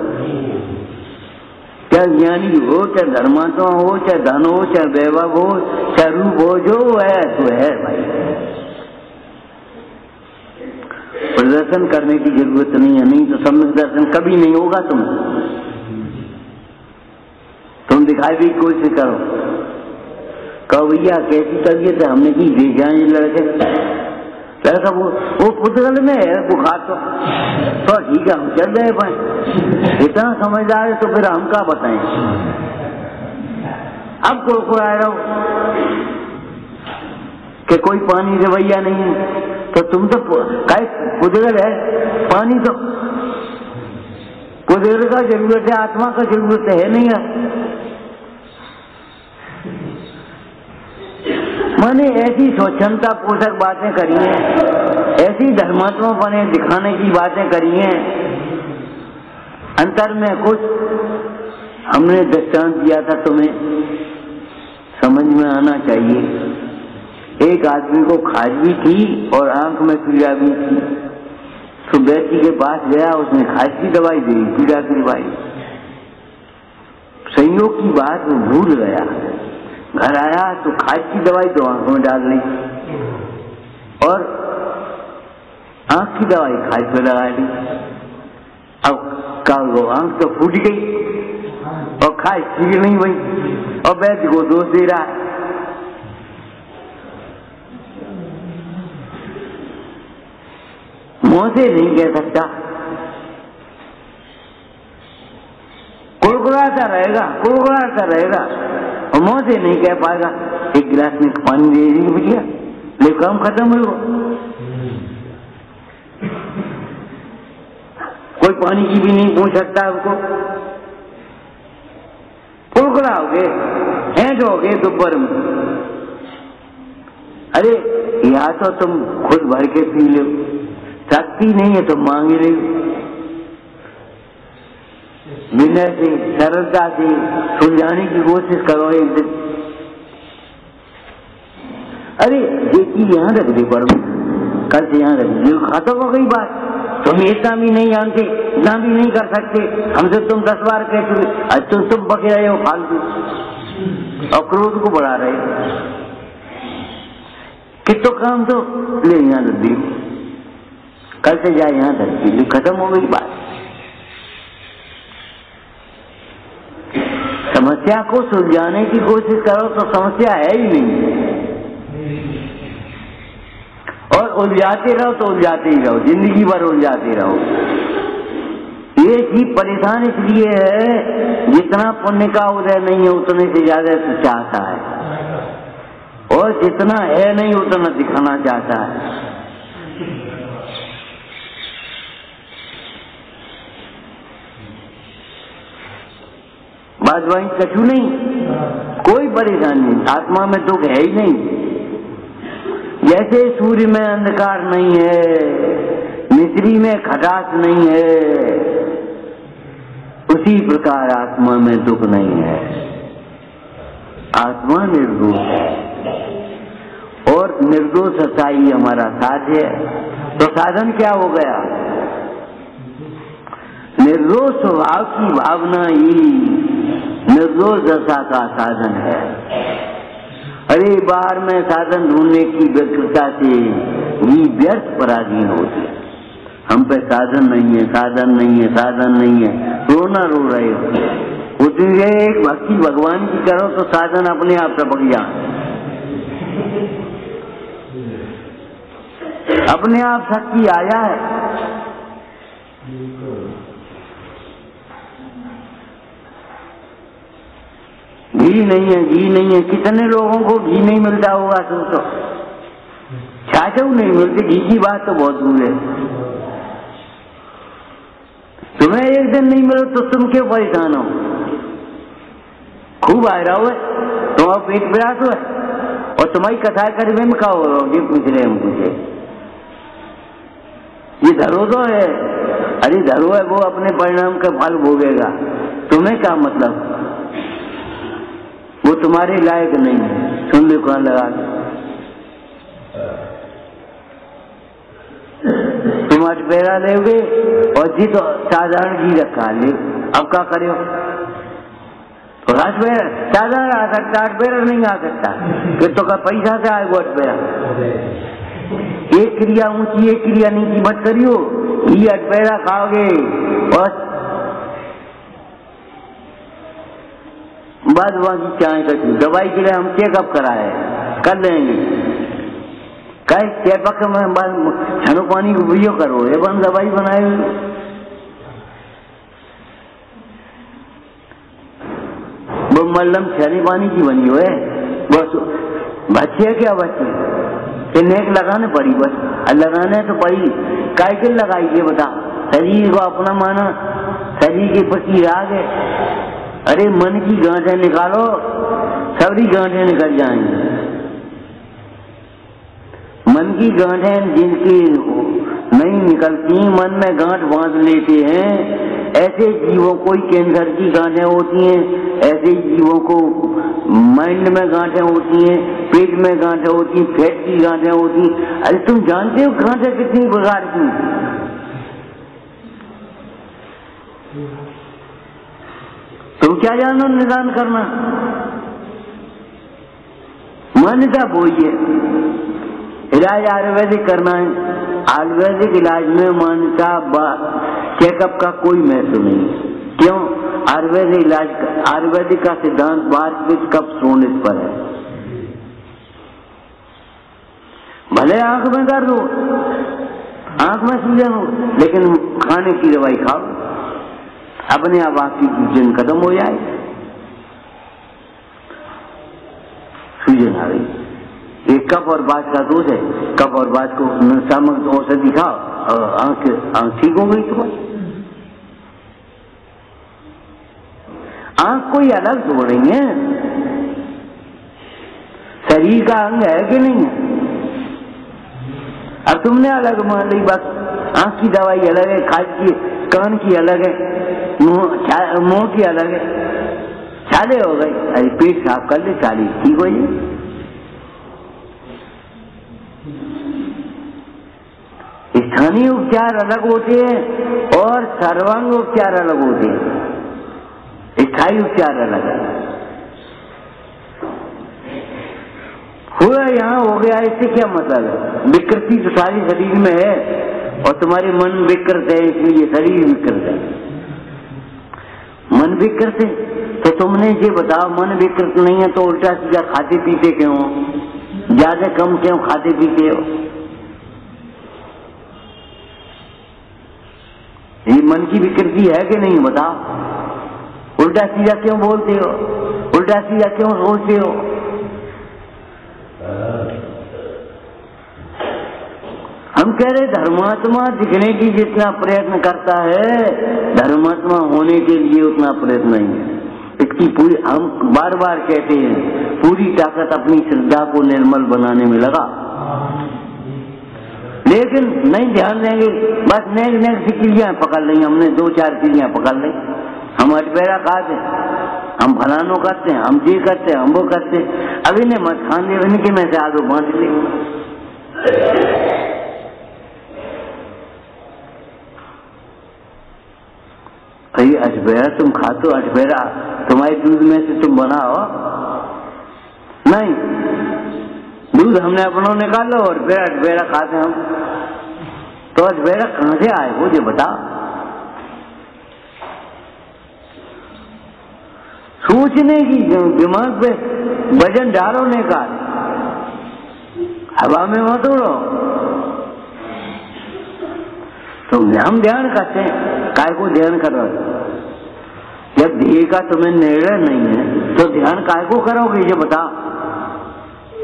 चाहे ज्ञानी हो, चाहे धर्मात्मा हो, चाहे धन हो, चाहे वैभव हो, चाहे रूप हो, जो है तो है भाई। प्रदर्शन करने की जरूरत नहीं है, नहीं तो सम्यक दर्शन कभी नहीं होगा। तुम दिखाई भी कोशिश करो, कहो भैया कैसी तबीयत है, हमने की भेजा है लड़का वो पुतगल में है बुखार, तो ठीक है हम चल गए भाई। इतना समझदार है तो फिर हम क्या बताएं? अब कुरकुरा रहा हो कि कोई पानी रवैया नहीं है, तो तुम तो पुतगल है, पानी तो पुतगल का जरूरत है, आत्मा का जरूरत है नहीं है। मैंने ऐसी स्वच्छंदता पोषक बातें करी हैं, ऐसी धर्मात्मा बने दिखाने की बातें करी हैं, अंतर में कुछ हमने दृष्टांत दिया था, तुम्हें समझ में आना चाहिए। एक आदमी को खाज भी थी और आंख में पीड़ा भी थी, तो व्यक्ति के पास गया, उसने खाज की दवाई दी, पीड़ा की दवाई। संयोग की बात वो भूल गया, घर आया तो खाज की दवाई तो आंख में डाल ली और आंख की दवाई खाज पे लगा ली। अब क्या हुआ, आंख तो फूट गई और खाज ठीक नहीं हुई और वैद्य को दोष दे रहा है। मुंह से नहीं कह सकता, कुड़कुड़ाता रहेगा और मुंह से नहीं कह पाएगा। एक गिलास में पानी दे दी भैया, ले काम खत्म हो। कोई पानी की भी नहीं पूछ सकता उसको, कुड़कुड़ा हो गए, हैंड हो गए दोपहर में। अरे या तो तुम खुद भर के पी लो, शक्ति नहीं है तो मांग रही, विनय से सरलता से सुलझाने की कोशिश करो एक दिन। अरे देखिए यहाँ रख दे पढ़ो, कल से यहाँ रख दे, खत्म हो गई बात। तुम इतना भी नहीं जानते, इतना भी नहीं कर सकते, हमसे तुम 10 बार कह चुके, आज तुम बके रहे हो फालतू और क्रोध को बढ़ा रहे हो। कितो काम तो ले यहाँ रख दी, कल से जाए यहाँ रख दी, खत्म हो गई बात। समस्या को सुलझाने की कोशिश करो तो समस्या है ही नहीं, और उलझाते रहो तो उलझाते ही रहो, जिंदगी भर उलझाते रहो। ये जीव परेशान इसलिए है, जितना पुण्य का उदय नहीं है उतने से ज्यादा तो चाहता है, और जितना है नहीं उतना दिखाना चाहता है। बात वही कछु नहीं, कोई परेशानी नहीं, आत्मा में दुख है ही नहीं। जैसे सूर्य में अंधकार नहीं है, मिस्री में खटास नहीं है, उसी प्रकार आत्मा में दुख नहीं है। आत्मा निर्दोष है, और निर्दोष सच्चाई हमारा साध्य है। तो साधन क्या हो गया? निर्दोष स्वभाव की भावना ही निर्दोष दशा का साधन है। अरे बाहर में साधन ढूंढने की व्यग्रता से ही व्यर्थ पराधीन होती। हम पे साधन नहीं है, साधन नहीं है, साधन नहीं है, रोना रो रहे हो। उतनी एक भक्ति भगवान की करो तो साधन अपने आप टपक जाए, अपने आप शक्ति आ जाए। घी नहीं है, घी नहीं है, कितने लोगों को घी नहीं मिलता होगा, सोचो। छाछू नहीं मिलती, घी की बात तो बहुत दूर है। तुम्हें एक दिन नहीं मिलो तो तुम क्यों परेशान हो? खूब आ रहा हो, तुम्हारा पेट प्रयास हो, और तुम्हारी कथा करने में क्या हो रहा हो? ये पूछ रहे हम पूछे, ये धरो तो है, अरे धरो है, वो अपने परिणाम का फल भोगेगा, तुम्हें क्या मतलब? वो तुम्हारे लायक नहीं है। सुन लो कहाँ लगा, तुम अटपेरा लोगे और जी तो साधारण घी रखा ले, अब क्या करे? साधारण आ सकता, अटपेरा नहीं आ सकता। फिर तो का पैसा से आएगा अटपेरा? एक क्रिया ऊंची, एक क्रिया नीची मत करियो। घी अटपेरा खाओगे और बाद बाकी चाय कटी। दवाई के लिए हम चेकअप कराए, कर लेंगे। कई चेकअप में छनो पानी को उपयोग करो, ये बन दवाई बनाए। वो मल्लम छनी पानी की बनी हुए, बस बच्चे क्या बच्चे नेक लगाने पड़ी, बस लगाने तो पड़ी। काय के लगाई ये बता? शरीर को अपना माना, शरीर के प्रति राग है। अरे मन की गांठें निकालो, सभी गांठें निकल जाएंगी। मन की गांठें जिनकी नहीं निकलती, मन में गांठ बांध लेते हैं, ऐसे जीवों को ही कैंसर की गांठें होती हैं, ऐसे जीवों को माइंड में गांठें होती हैं, पेट में गांठें होती हैं, पेट की गांठें होती हैं। अरे तुम जानते हो गांठें कितनी प्रकार की? तुम क्या जानो निदान करना? मान्यता बोइए, इलाज आयुर्वेदिक करना है। आयुर्वेदिक इलाज में मान्यता चेकअप का कोई महत्व नहीं। क्यों? आयुर्वेदिक इलाज, आयुर्वेदिक का सिद्धांत वास्तविक कफ सोने पर है। भले आंख में दर्द हो, आंख में सूजन हो, लेकिन खाने की दवाई खाओ, अपने आप आपकी सूजन खत्म हो जाए। सूजन आ गई, एक कफ और बात का दोष है। कफ और बात को सामक औषधि खाओ और आंख ठीक हो गई तुम्हारी। आंख कोई अलग हो रही है, शरीर का अंग है कि नहीं है? अब तुमने अलग मान ली बस, आंख की दवाई अलग है, खाल की, कान की अलग है, मुंह की अलग है, छाले हो गए, अरे पेट साफ कर ले, छाली ठीक हो जाए। स्थानीय उपचार अलग होते हैं और सर्वांग उपचार अलग होते हैं, स्थायी उपचार अलग है। हुआ यहाँ हो गया, इससे क्या मतलब है? विकृति तो सारी शरीर में है और तुम्हारे मन विकृत है, इसलिए शरीर विकृत है। मन विकृत है तो तुमने ये बताओ, मन विकृत नहीं है तो उल्टा सीधा खाते पीते क्यों? ज्यादा कम क्यों खाते पीते हो? ये मन की विकृति है कि नहीं बताओ? उल्टा सीधा क्यों बोलते हो? उल्टा सीधा क्यों सोचते हो? हम कह रहे धर्मात्मा दिखने की जितना प्रयत्न करता है, धर्मात्मा होने के लिए उतना प्रयत्न नहीं है। इसकी पूरी, हम बार बार कहते हैं, पूरी ताकत अपनी श्रद्धा को निर्मल बनाने में लगा, लेकिन नहीं ध्यान देंगे, बस नेक नेक सी चिड़ियाँ पकड़ लेंगे। हमने 2-4 चिड़ियाँ पकड़ ली, हम अटपेरा खाते हैं, हम फलानो करते हैं, हम ये करते हैं, हम वो करते हैं। अभी ने मत खान दे, इनके में से आगे बांध ले। भाई अटपेरा तुम खाते हो, अटपेरा तुम्हारे दूध में से तुम बनाओ नहीं, दूध हमने अपनों निकालो और फिर अटपेरा खाते हम, तो अटपेरा कहां से आए मुझे बताओ? सोचने की, दिमाग पे वजन डालो, निकाल, हवा में मत उड़ो। तो हम ध्यान करते हैं, काय को ध्यान करो? जब देह का तुम्हें निर्णय नहीं है तो ध्यान काय को करोगे ये बताओ?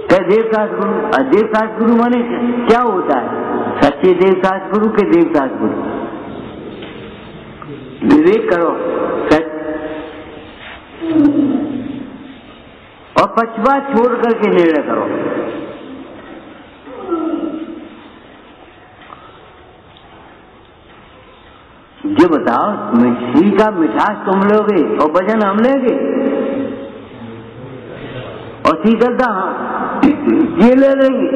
क्या देवदास गुरु? देवदास गुरु माने क्या होता है? सच्चे देवदास गुरु के देवदास गुरु? विवेक करो सच और पक्षपात छोड़ करके निर्णय करो। ये बताओ, मिठाई का मिठास तुम लोगे और वजन हम लेंगे, और शीतलता ये ले लेंगे।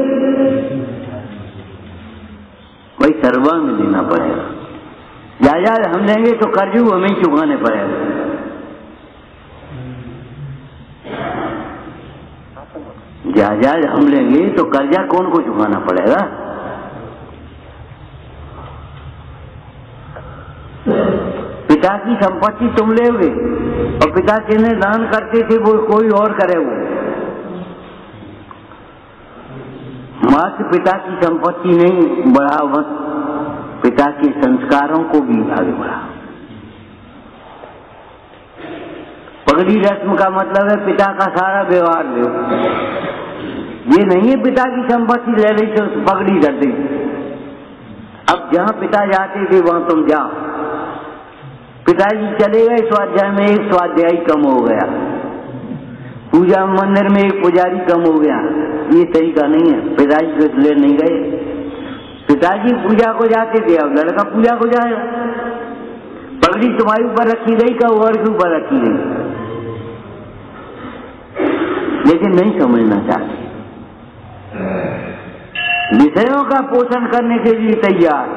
भाई सर्वांग देना पड़ेगा, जायदाद हम लेंगे तो कर्ज हमें चुकाने पड़ेगा। जायदाद हम लेंगे तो कर्जा कौन को चुकाना पड़ेगा? पिता की संपत्ति तुम लोगे और पिता जिन्हें दान करते थे वो कोई और करे, वो मात्र पिता की संपत्ति नहीं बढ़ाओ, बस पिता के संस्कारों को भी आगे बढ़ाओ। पगड़ी रस्म का मतलब है पिता का सारा व्यवहार लो, ये नहीं है पिता की संपत्ति ले ली तो पगड़ी कर दी। अब जहाँ पिता जाते थे वहां तुम जाओ, पिताजी चले गए, स्वाध्याय में एक स्वाध्यायी कम हो गया, पूजा मंदिर में एक पुजारी कम हो गया, ये तरीका नहीं है। पिताजी को ले नहीं गए, पिताजी पूजा को जाते थे, अब लड़का पूजा को जाएगा। पगड़ी तुम्हारे ऊपर रखी गई का और के ऊपर रखी गई, लेकिन नहीं समझना चाहते। विषयों का पोषण करने के लिए तैयार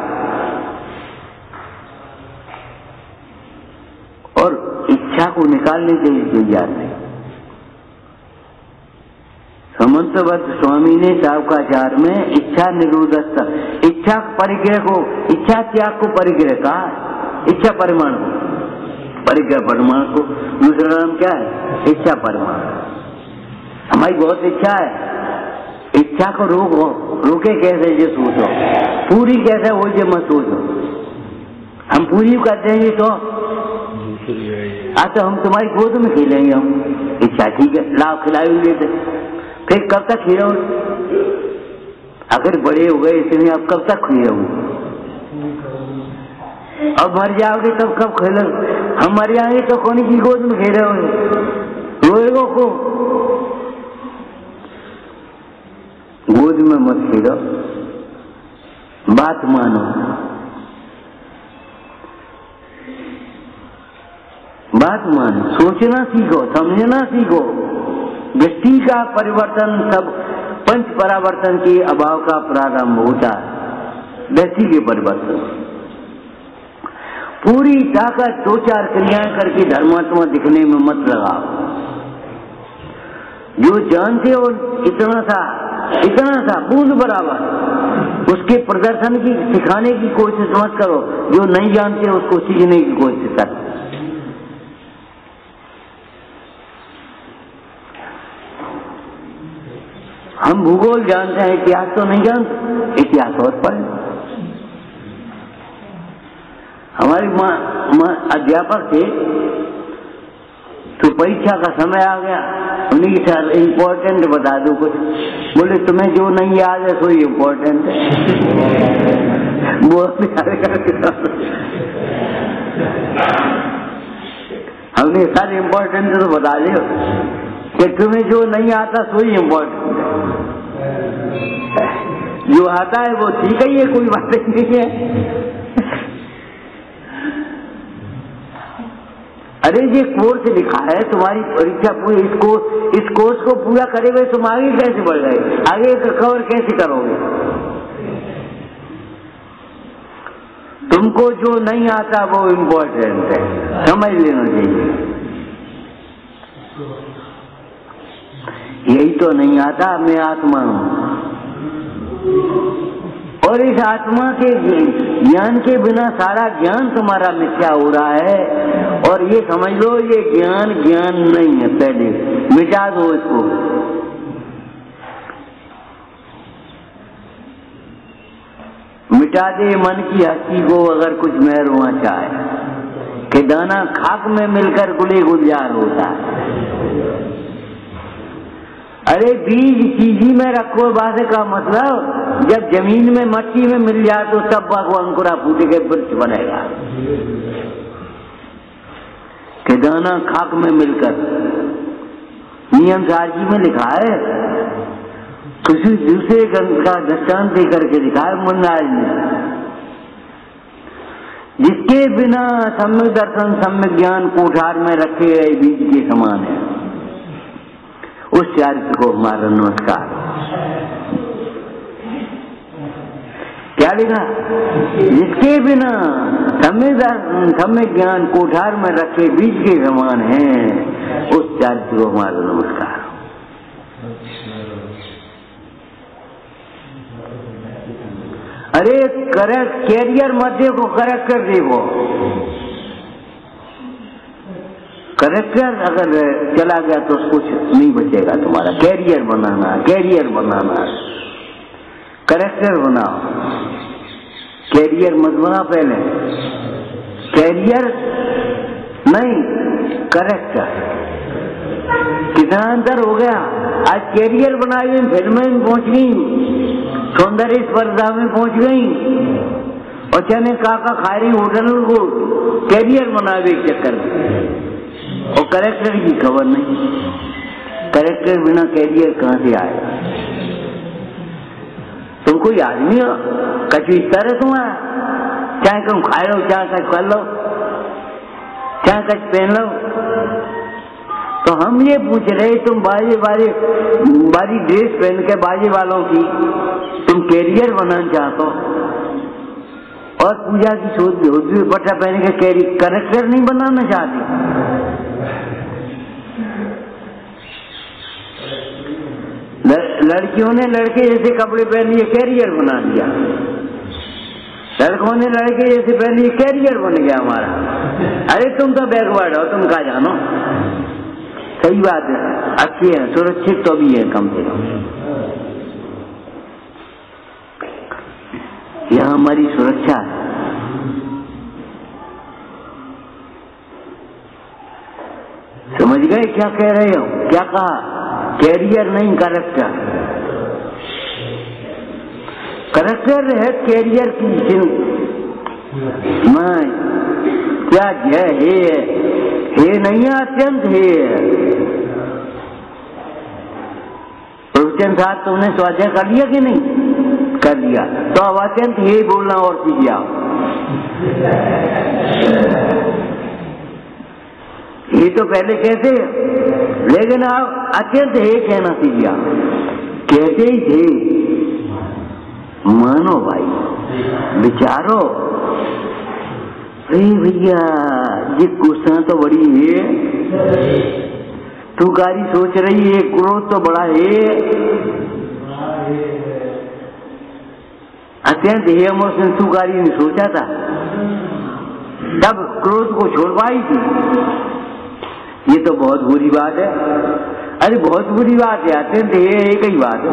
और इच्छा को निकालने के लिए तैयार नहीं। समंतवत स्वामी ने सावकाचार में इच्छा निरोधकता, इच्छा परिग्रह को, इच्छा त्याग को परिग्रह कहा, इच्छा परिमाण को, परिग्रह परिमाण को दूसरा नाम क्या है? इच्छा परिमाण। हमारी बहुत इच्छा है, इच्छा को रोको, रोके कैसे ये सोचो, पूरी कैसे हो ये मत सोचो। हम पूरी कर देंगे तो तो हम तुम्हारी गोद में खेलेंगे, हम इच्छा ठीक है लाओ खिलाई लेते, फिर कब तक खिलाओगे? अगर बड़े हो गए इसलिए अब कब तक खिलाओगे? अब मर जाओगे तब कब खेलोगे? हम मर जाएंगे तो कौन की गोद में खेले होंगे? रोएगो को गोद में मत खेलो, बात मानो, बात मानो, सोचना सीखो, समझना सीखो। दृष्टि का परिवर्तन सब पंच परावर्तन के अभाव का प्रारंभ होता है। दृष्टि के परिवर्तन पूरी ताकत दो चार क्रियाएं करके धर्मात्मा दिखने में मत लगाओ। जो जानते हो इतना सा बूंद बराबर, उसके प्रदर्शन की सिखाने की कोशिश मत करो। जो नहीं जानते उसको सीखने की कोशिश करो। हम भूगोल जानते हैं, इतिहास तो नहीं जानते। इतिहास और पढ़े। हमारी अध्यापक थे तो परीक्षा का समय आ गया, उन्हीं के साथ इम्पोर्टेंट बता दो कुछ। बोले तुम्हें जो नहीं याद है कोई इम्पोर्टेंट है। वो हमने सारे इम्पोर्टेंट तो बता दियो कि तुम्हें जो नहीं आता सोई इम्पोर्टेंट है। जो आता है वो ठीक ही है, कोई बात नहीं है। अरे ये कोर्स लिखा है, तुम्हारी परीक्षा पूरी इस कोर्स को पूरा करे हुए तुम आगे कैसे बढ़ गए, आगे कवर कैसे करोगे? तुमको जो नहीं आता वो इम्पोर्टेंट है, समझ लेना चाहिए। यही तो नहीं आता, मैं आत्मा हूं और इस आत्मा के ज्ञान के बिना सारा ज्ञान तुम्हारा मिथ्या हो रहा है। और ये समझ लो ये ज्ञान नहीं है, पहले मिटा दो इसको। मिटा दे मन की हस्ती को अगर कुछ मेहर हुआ चाहे, कि दाना खाक में मिलकर गुले गुलजार होता है। अरे बीज चीजी में रखो, बात का मतलब जब जमीन में मट्टी में मिल जाए तो तब वो अंकुरा फूटे के वृक्ष बनेगा। कि दाना खाक में मिलकर, नियम सार जी में लिखा है, किसी दूसरे का दृष्टांत देकर के लिखा है मुन्नाज ने, जिसके बिना सम्यक दर्शन सम्यक ज्ञान कोठार में रखे गए बीज के समान है, उस चारित्र को हमारा नमस्कार। क्या लिखा? जिसके बिना सम्यक ज्ञान कोठार में रखे बीज के समान है, उस चारित्र को हमारा नमस्कार। अरे करेक्ट कैरियर मध्य को करेक्ट कर देखो। करेक्टर अगर चला गया तो कुछ नहीं बचेगा तुम्हारा। कैरियर बनाना, करेक्टर बनाओ, कैरियर मत बना पहले। कैरियर नहीं, करेक्टर। कितना अंतर हो गया। आज कैरियर बनाई, फिल्म में पहुंच गई, सौंदर्य स्पर्धा में पहुंच गई और चने काका खा रही होटल को कैरियर बनावे के चक्कर में, और करेक्टर की खबर नहीं। करेक्टर बिना कैरियर कहां से आएगा? तुम कोई आदमी हो, कछु इस तरह तुम्हारा, चाहे तुम खा लो, चाहे कछ कर लो, चाहे कछ पहन लो। तो हम ये पूछ रहे, तुम बाजी ड्रेस पहन के बाजे वालों की तुम कैरियर बनाना चाहते हो, और पूजा की धोती पट्टा पहन के करेक्टर नहीं बनाना चाहते। लड़कियों ने लड़के जैसे कपड़े पहन लिए, कैरियर बना दिया। लड़कों ने लड़के जैसे पहन लिए, कैरियर बन गया हमारा। अरे तुम तो बैकवर्ड हो, तुम क्या जानो। सही बात है, अच्छी है, सुरक्षित तो भी है कम से कम। यह हमारी सुरक्षा है। समझ गए क्या कह रहे हो? क्या कहा? कैरियर नहीं, करेक्टर। करेक्टर है कैरियर की मैं क्या है नहीं है, अत्यंत है। प्रवचन साहब तुमने स्वाध्याय कर लिया कि नहीं? कर लिया, तो अब अत्यंत हे बोलना और सीख जाओ। ये तो पहले कहते, लेकिन अब अत्यंत हे कहना सीख जाओ। कहते ही थे, मानो भाई, विचारो, अरे भैया ये गुस्सा तो बड़ी है, तू गारी सोच रही है, क्रोध तो बड़ा है। अत्यंत हेमों से तू गारी ने सोचा था, तब क्रोध को छोड़ पाई थी। ये तो बहुत बुरी बात है। अरे बहुत बुरी बात है, अत्यंत एक ही बात है।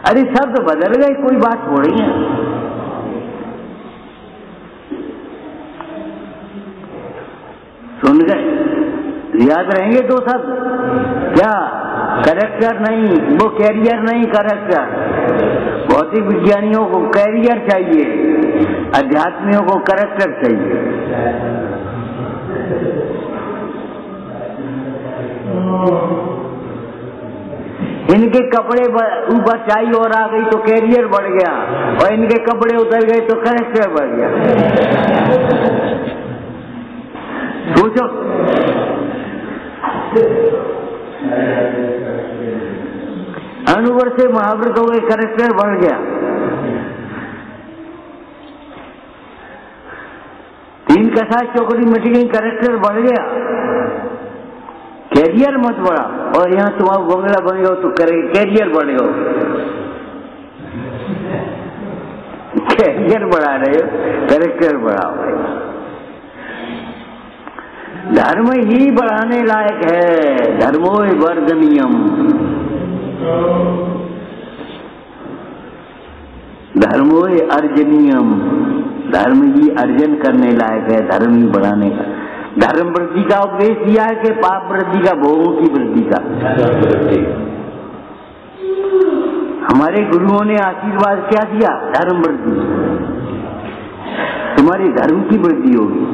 अरे शब्द बदल गए, कोई बात हो रही है। सुन गए, याद रहेंगे दो शब्द क्या? कैरेक्टर नहीं, वो कैरियर नहीं, कैरेक्टर। भौतिक विज्ञानियों को कैरियर चाहिए, अध्यात्मियों को कैरेक्टर चाहिए। इनके कपड़े ऊपर चाई और आ गई तो कैरियर बढ़ गया, और इनके कपड़े उतर गए तो कैरेक्टर बढ़ गया। सोचो, अनुवर्ष से महाव्रत हो गए, कैरेक्टर बढ़ गया। 3 कसाय चौकड़ी मिट गई, कैरेक्टर बढ़ गया, कैरियर मत बढ़ा। और यहाँ तुम्हारा बंगला बन गया तो कैरियर बढ़ गया, कैरियर बढ़ा रहे हो, कैरेक्टर बढ़ाओ। धर्म ही बढ़ाने लायक है, धर्मोय वर्धनीयम। धर्मोय अर्जनीयम, धर्म ही अर्जन करने लायक है, धर्म ही बढ़ाने का। धर्म वृद्धि का उपदेश दिया है कि पाप वृद्धि का, भोगों की वृद्धि का? हमारे गुरुओं ने आशीर्वाद क्या दिया? धर्म वृद्धि। तुम्हारी धर्म की वृद्धि होगी।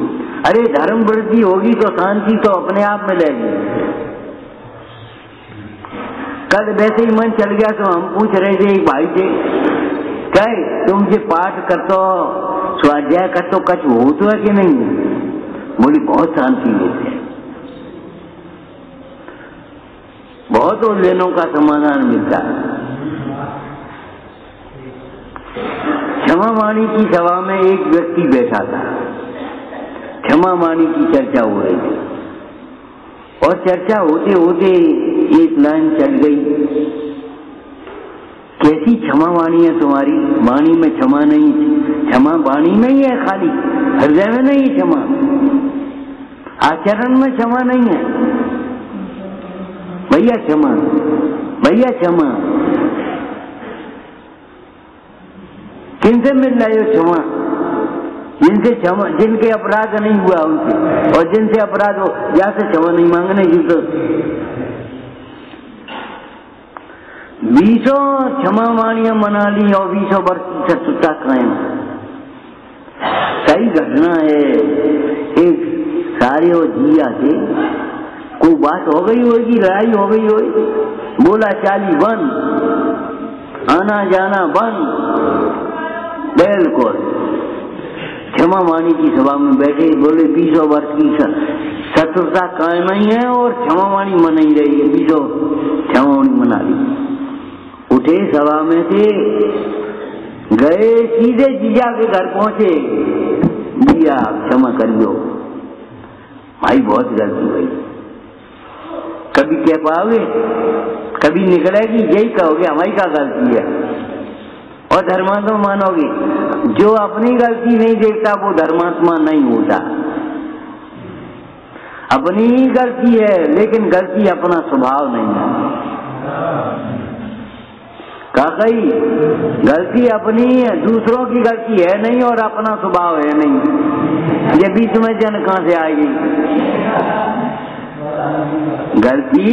अरे धर्म वृद्धि होगी तो शांति तो अपने आप मिलेगी। कल वैसे ही मन चल गया तो हम पूछ रहे थे एक भाई से, क्या तुम जो पाठ करते हो, स्वाध्याय करते हो, कछ हो तो है कि नहीं? बोली बहुत शांति होती है, बहुत उलझनों का समाधान मिलता है। क्षमा वाणी की सभा में एक व्यक्ति बैठा था, क्षमा वाणी की चर्चा हो रही थी, और चर्चा होते होते एक लाइन चल गई, कैसी क्षमा वाणी है तुम्हारी? वाणी में क्षमा नहीं, क्षमा वाणी में ही है, खाली हृदय में नहीं क्षमा, आचरण में क्षमा नहीं है। भैया क्षमा, भैया क्षमा, किनसे मिल रहे हो क्षमा? जिनसे क्षमा, जिनके अपराध नहीं हुआ उनसे, और जिनसे अपराध हो या से क्षमा नहीं मांगने की। तो 20 क्षमा वाणियां मना ली और 20 वर्ष की शत्रुता कायम। सही घटना है, एक सारे और जिया से कोई बात हो गई होगी, लड़ाई हो गई होगी, बोला चाली बंद, आना जाना बंद, बिल्कुल। क्षमा वाणी की सभा में बैठे, बोले 20 वर्ष की शत्रुता कायम नहीं है और क्षमा वाणी मनाई रही है, 20 क्षमा वाणी मना ली। उठे सभा में से, गए सीधे जीजा के घर पहुंचे, जिया क्षमा करियो भाई, बहुत गलती हुई। कभी कह पाओगे? कभी निकलेगी? यही कहोगे हमारी क्या गलती है, और धर्मात्मा मानोगे। जो अपनी गलती नहीं देखता वो धर्मात्मा नहीं होता। अपनी ही गलती है, लेकिन गलती अपना स्वभाव नहीं है। कही गलती अपनी है, दूसरों की गलती है नहीं, और अपना स्वभाव है नहीं। ये बीच में जन कहां से आएगी? गलती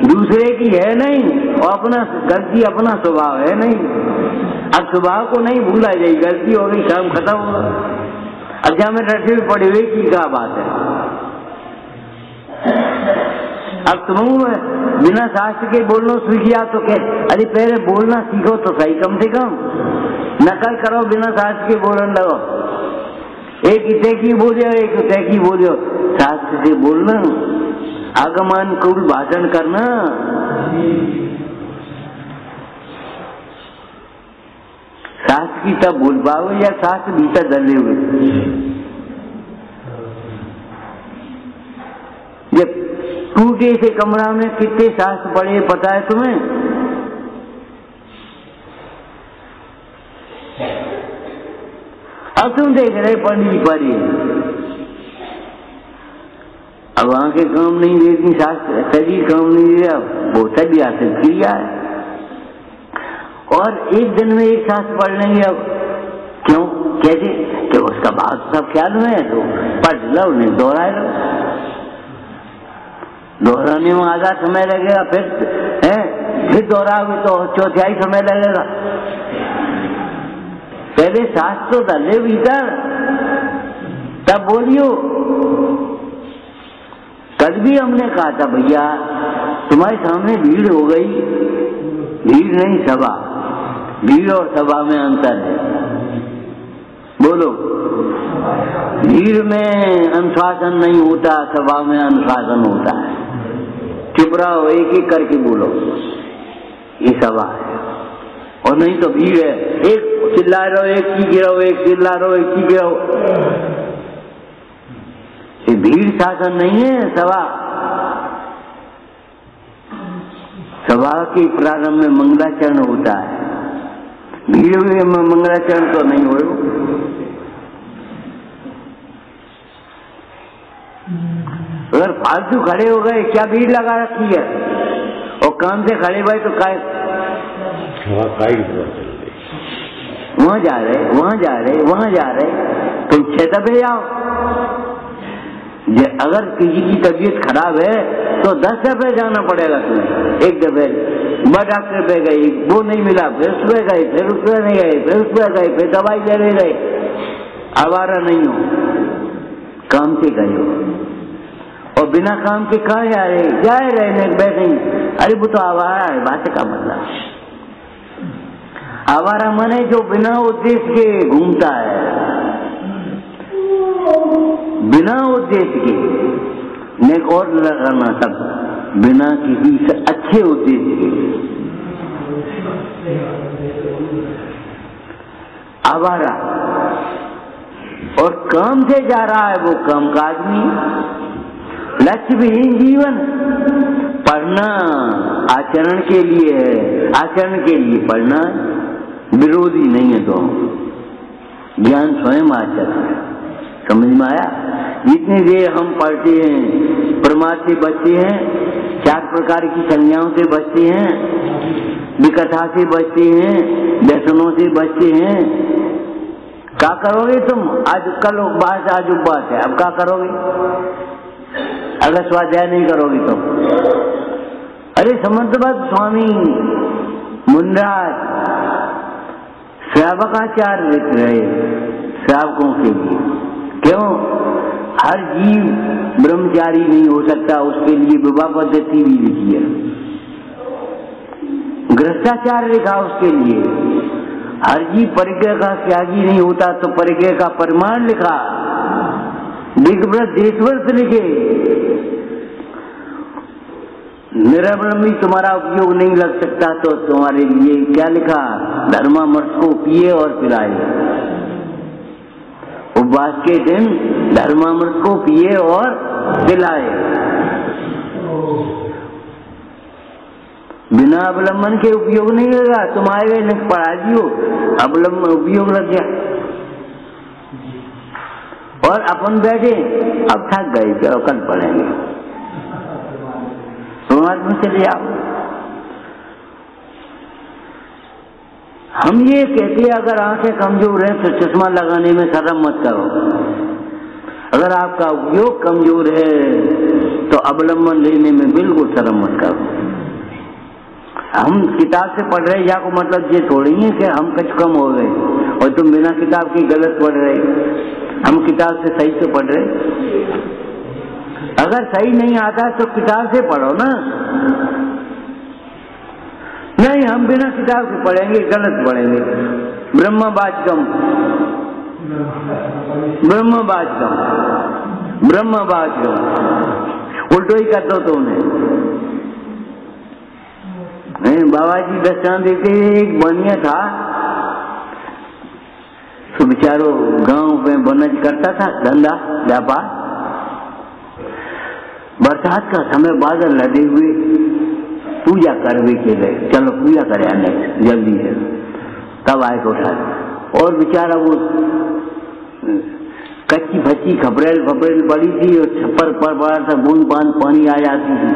दूसरे की है नहीं, और अपना गलती अपना स्वभाव है नहीं। अब स्वभाव को नहीं भूला जाए, गलती हो गई, काम खत्म हुआ। अच्छा में रटे पड़े हुए की क्या बात है? अब तुम बिना शास्त्र के बोलना सीख गया तो क्या? अरे पहले बोलना सीखो तो सही, कम से कम नकल करो बिना शास्त्र के बोलने लगो। एक इतने की बोलियो, एक उतने की बोलियो, शास्त्र से बोलना, आगमान कुल भाषण करना। शास्त्र की तब बोल पाओगे या शास्त्र भीतर डले हुए। जब टूटे से कमरा में कितने शास्त्र पढ़े पता है तुम्हें? अब तुम देख रहे पंडित पढ़ी, अब आंखें काम नहीं देती, शास्त्र शरीर काम नहीं दे, अब वो सभी आसन क्रिया है। और एक दिन में एक शास्त्र पढ़ लेंगे। अब क्यों? कैसे? कि उसका भाग सब ख्याल में है तो पढ़ लो, नहीं दोहराए लो। दोहराने में आधा समय लगेगा, फिर दोहराओगे तो चौथाई समय लगेगा। पहले शास्त्र तो डले भीतर, तब बोलियो। कल भी हमने कहा था भैया तुम्हारे सामने भीड़ हो गई, भीड़ नहीं सभा, भीड़ और सभा में अंतर है। बोलो, भीड़ में अनुशासन नहीं होता, सभा में अनुशासन होता है। चुप रहो, एक एक करके बोलो, ये सभा है। और नहीं तो भीड़ है, एक चिल्ला रहो, एक की गिरो, एक चिल्ला रहो, एक की गिरो। ये भीड़ शासन नहीं है सभा। सभा के प्रारंभ में मंगलाचरण होता है, भीड़ में मंगलाचरण तो नहीं हो। अगर फालतू खड़े हो गए, क्या भीड़ लगा रखी है? और काम से खड़े भाई तो काय वहां जा रहे, वहां जा रहे, वहां जा रहे, तुम 6 दफे जाओ। अगर किसी की तबीयत खराब है तो 10 दफे जाना पड़ेगा तुम्हें। एक दफे डॉक्टर पे गई, वो नहीं मिला, फिर उस पे गए, फिर उस पे नहीं गए, फिर उस पे गए, फिर दवाई लेने गए। आवारा नहीं हो, काम से गए हो। और बिना काम के कहाँ जा रहे? जाए रहने बैठे। अरे वो तो आवारा है, बात का मतलब। आवारा मन है जो बिना उद्देश्य के घूमता है, बिना उद्देश्य के। नेक और लगाना सब बिना किसी अच्छे उद्देश्य के। आवारा और काम से जा रहा है वो काम का आदमी। लक्ष्य विहीन जीवन, पढ़ना आचरण के लिए है, आचरण के लिए पढ़ना है, विरोधी नहीं है। तो ज्ञान स्वयं आचरण है। समझ में आया? जितनी देर हम पढ़ते हैं, प्रमाद से बचते हैं, 4 प्रकार की संज्ञाओं से बचते हैं, विकथा से बचते हैं, व्यसनों से बचते हैं। क्या करोगे तुम? आज कल बात, आज उपवास है, अब क्या करोगे अगर स्वाध्याय नहीं करोगे तो? अरे समंतबद्ध स्वामी मुंडराज श्रावकाचार्य लिख रहे श्रावकों के लिए। क्यों? हर जीव ब्रह्मचारी नहीं हो सकता, उसके लिए विवाह पद्धति भी लिखी है। गृहस्थाचार्य लिखा उसके लिए। हर जीव परिग्रह का त्यागी नहीं होता तो परिग्रह का परिमाण लिखा। दिग्व्रत देशव्रत लिखे। निरब्रह्मी तुम्हारा उपयोग नहीं लग सकता तो तुम्हारे लिए क्या लिखा? धर्मामर्थ को पिए और पिलाए। उपवास के दिन धर्मामृत को पिए और पिलाए। बिना अवलंबन के उपयोग नहीं होगा। तुम आए गए न पढ़ा दियो, अवलंबन उपयोग लग गया। और अपन बैठे, अब थक गए, चलो कल पढ़ेंगे। सोमवार में चले आओ। हम ये कहते हैं अगर आंखें कमजोर है तो चश्मा लगाने में शर्म मत करो। अगर आपका उपयोग कमजोर है तो अवलंबन लेने में बिल्कुल शर्म मत करो। हम किताब से पढ़ रहे, या को मतलब ये थोड़ी है कि हम कुछ कम हो गए और तुम बिना किताब की गलत पढ़ रहे। हम किताब से सही से पढ़ रहे। अगर सही नहीं आता तो किताब से पढ़ो ना। नहीं, हम बिना किताब के पढ़ेंगे, गलत पढ़ेंगे। ब्रह्मवाचकम, ब्रह्मवाचकम, ब्रह्मवाचकम, उल्टो ही कर दो तो उन्हें। बाबा जी दर्शन देते, एक बनिया था तो बेचारो गांव में बनज करता था, धंधा व्यापार। बरसात का समय, बादल लदे हुए, पूजा करवे के गए, चलो पूजा करे आने जल्दी है, तब आए को उठा। और बेचारा वो कच्ची भच्ची खपरेल फपरेल पड़ी थी और छप्पर पर पड़ा था, बूंद बांद पानी आ जाती थी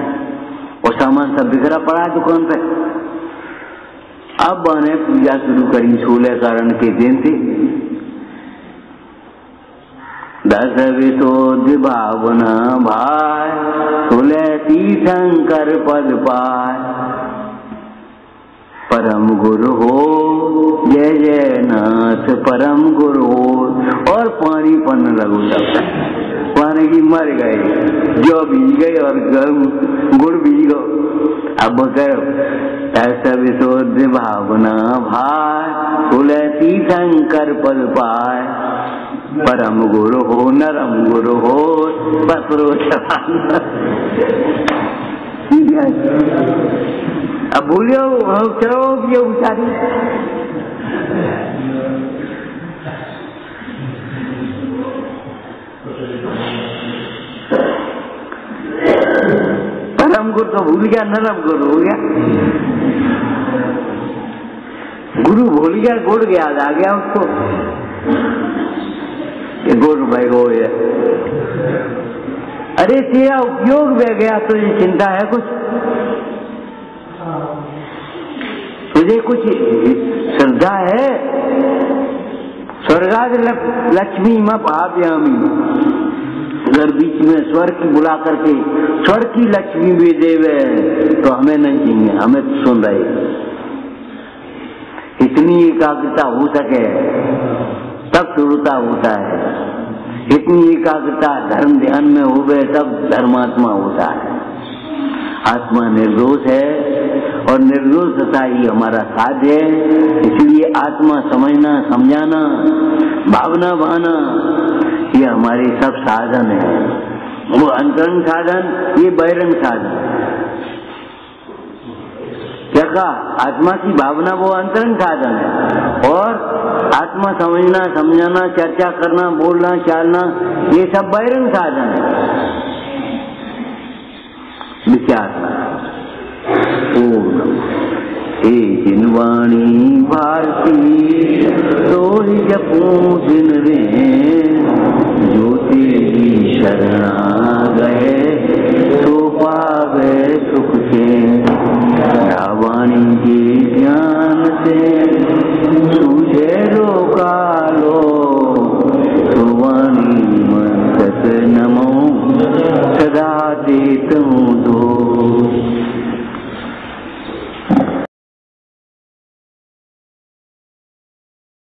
और सामान सब बिखरा पड़ा है दुकान पे। अब मैंने पूजा शुरू करी, 16 कारण के दिन थे। 10 विशोध भावना भाई, 16 तीर्थंकर पद पाय। परम गुरु हो जय जय नाथ, परम गुरु हो। और पानी पड़ने लगो, सब पानी की मर गए, जो भीग गए और गुड़ भीग गो। अब करो ऐसा विशोध भावना भाई, 16 तीर्थंकर पद पाय। परम गुरु हो नरम गुरु हो, बसरो अब भूलियो चलो ये उचारी। परम गुरु तो भूल गया, नरम गुरु हो गया। गुरु भूल गया, गुड़ याद आ गया उसको, ये गुड़ भाई हो गया। अरे तेरा उपयोग बह गया, तुझे चिंता है कुछ? तुझे कुछ श्रद्धा है? स्वर्गाद लक्ष्मी माँ भाव्यामी, अगर बीच में स्वर्ग की बुला करके स्वर्ग की लक्ष्मी भी देवे तो हमें नहीं चाहिए, हमें तो सुन रहे। इतनी एकाग्रता हो सके तब शुरुता होता है, इतनी एकाग्रता धर्म ध्यान में हो गए तब धर्मात्मा होता है। आत्मा निर्दोष है और निर्दोषता ही हमारा साध्य है। इसलिए आत्मा समझना, समझाना, भावना बहाना, ये हमारे सब साधन है। वो अंतरंग साधन, ये बहिरंग साधन। क्या कहा? आत्मा की भावना वो अंतरंग साधन है और आत्मा समझना, समझाना, चर्चा करना, बोलना, चालना, ये सब बहिरंग साधन है। विचार हे जिनवाणी भारती, तो ही जपूं दिन रे, जो तेरी शरणा गए तो पावे सुख के। रावाणी के ज्ञान से सूझे रोका लो, तो वाणी मन सत नमो सदा देत हूँ दो।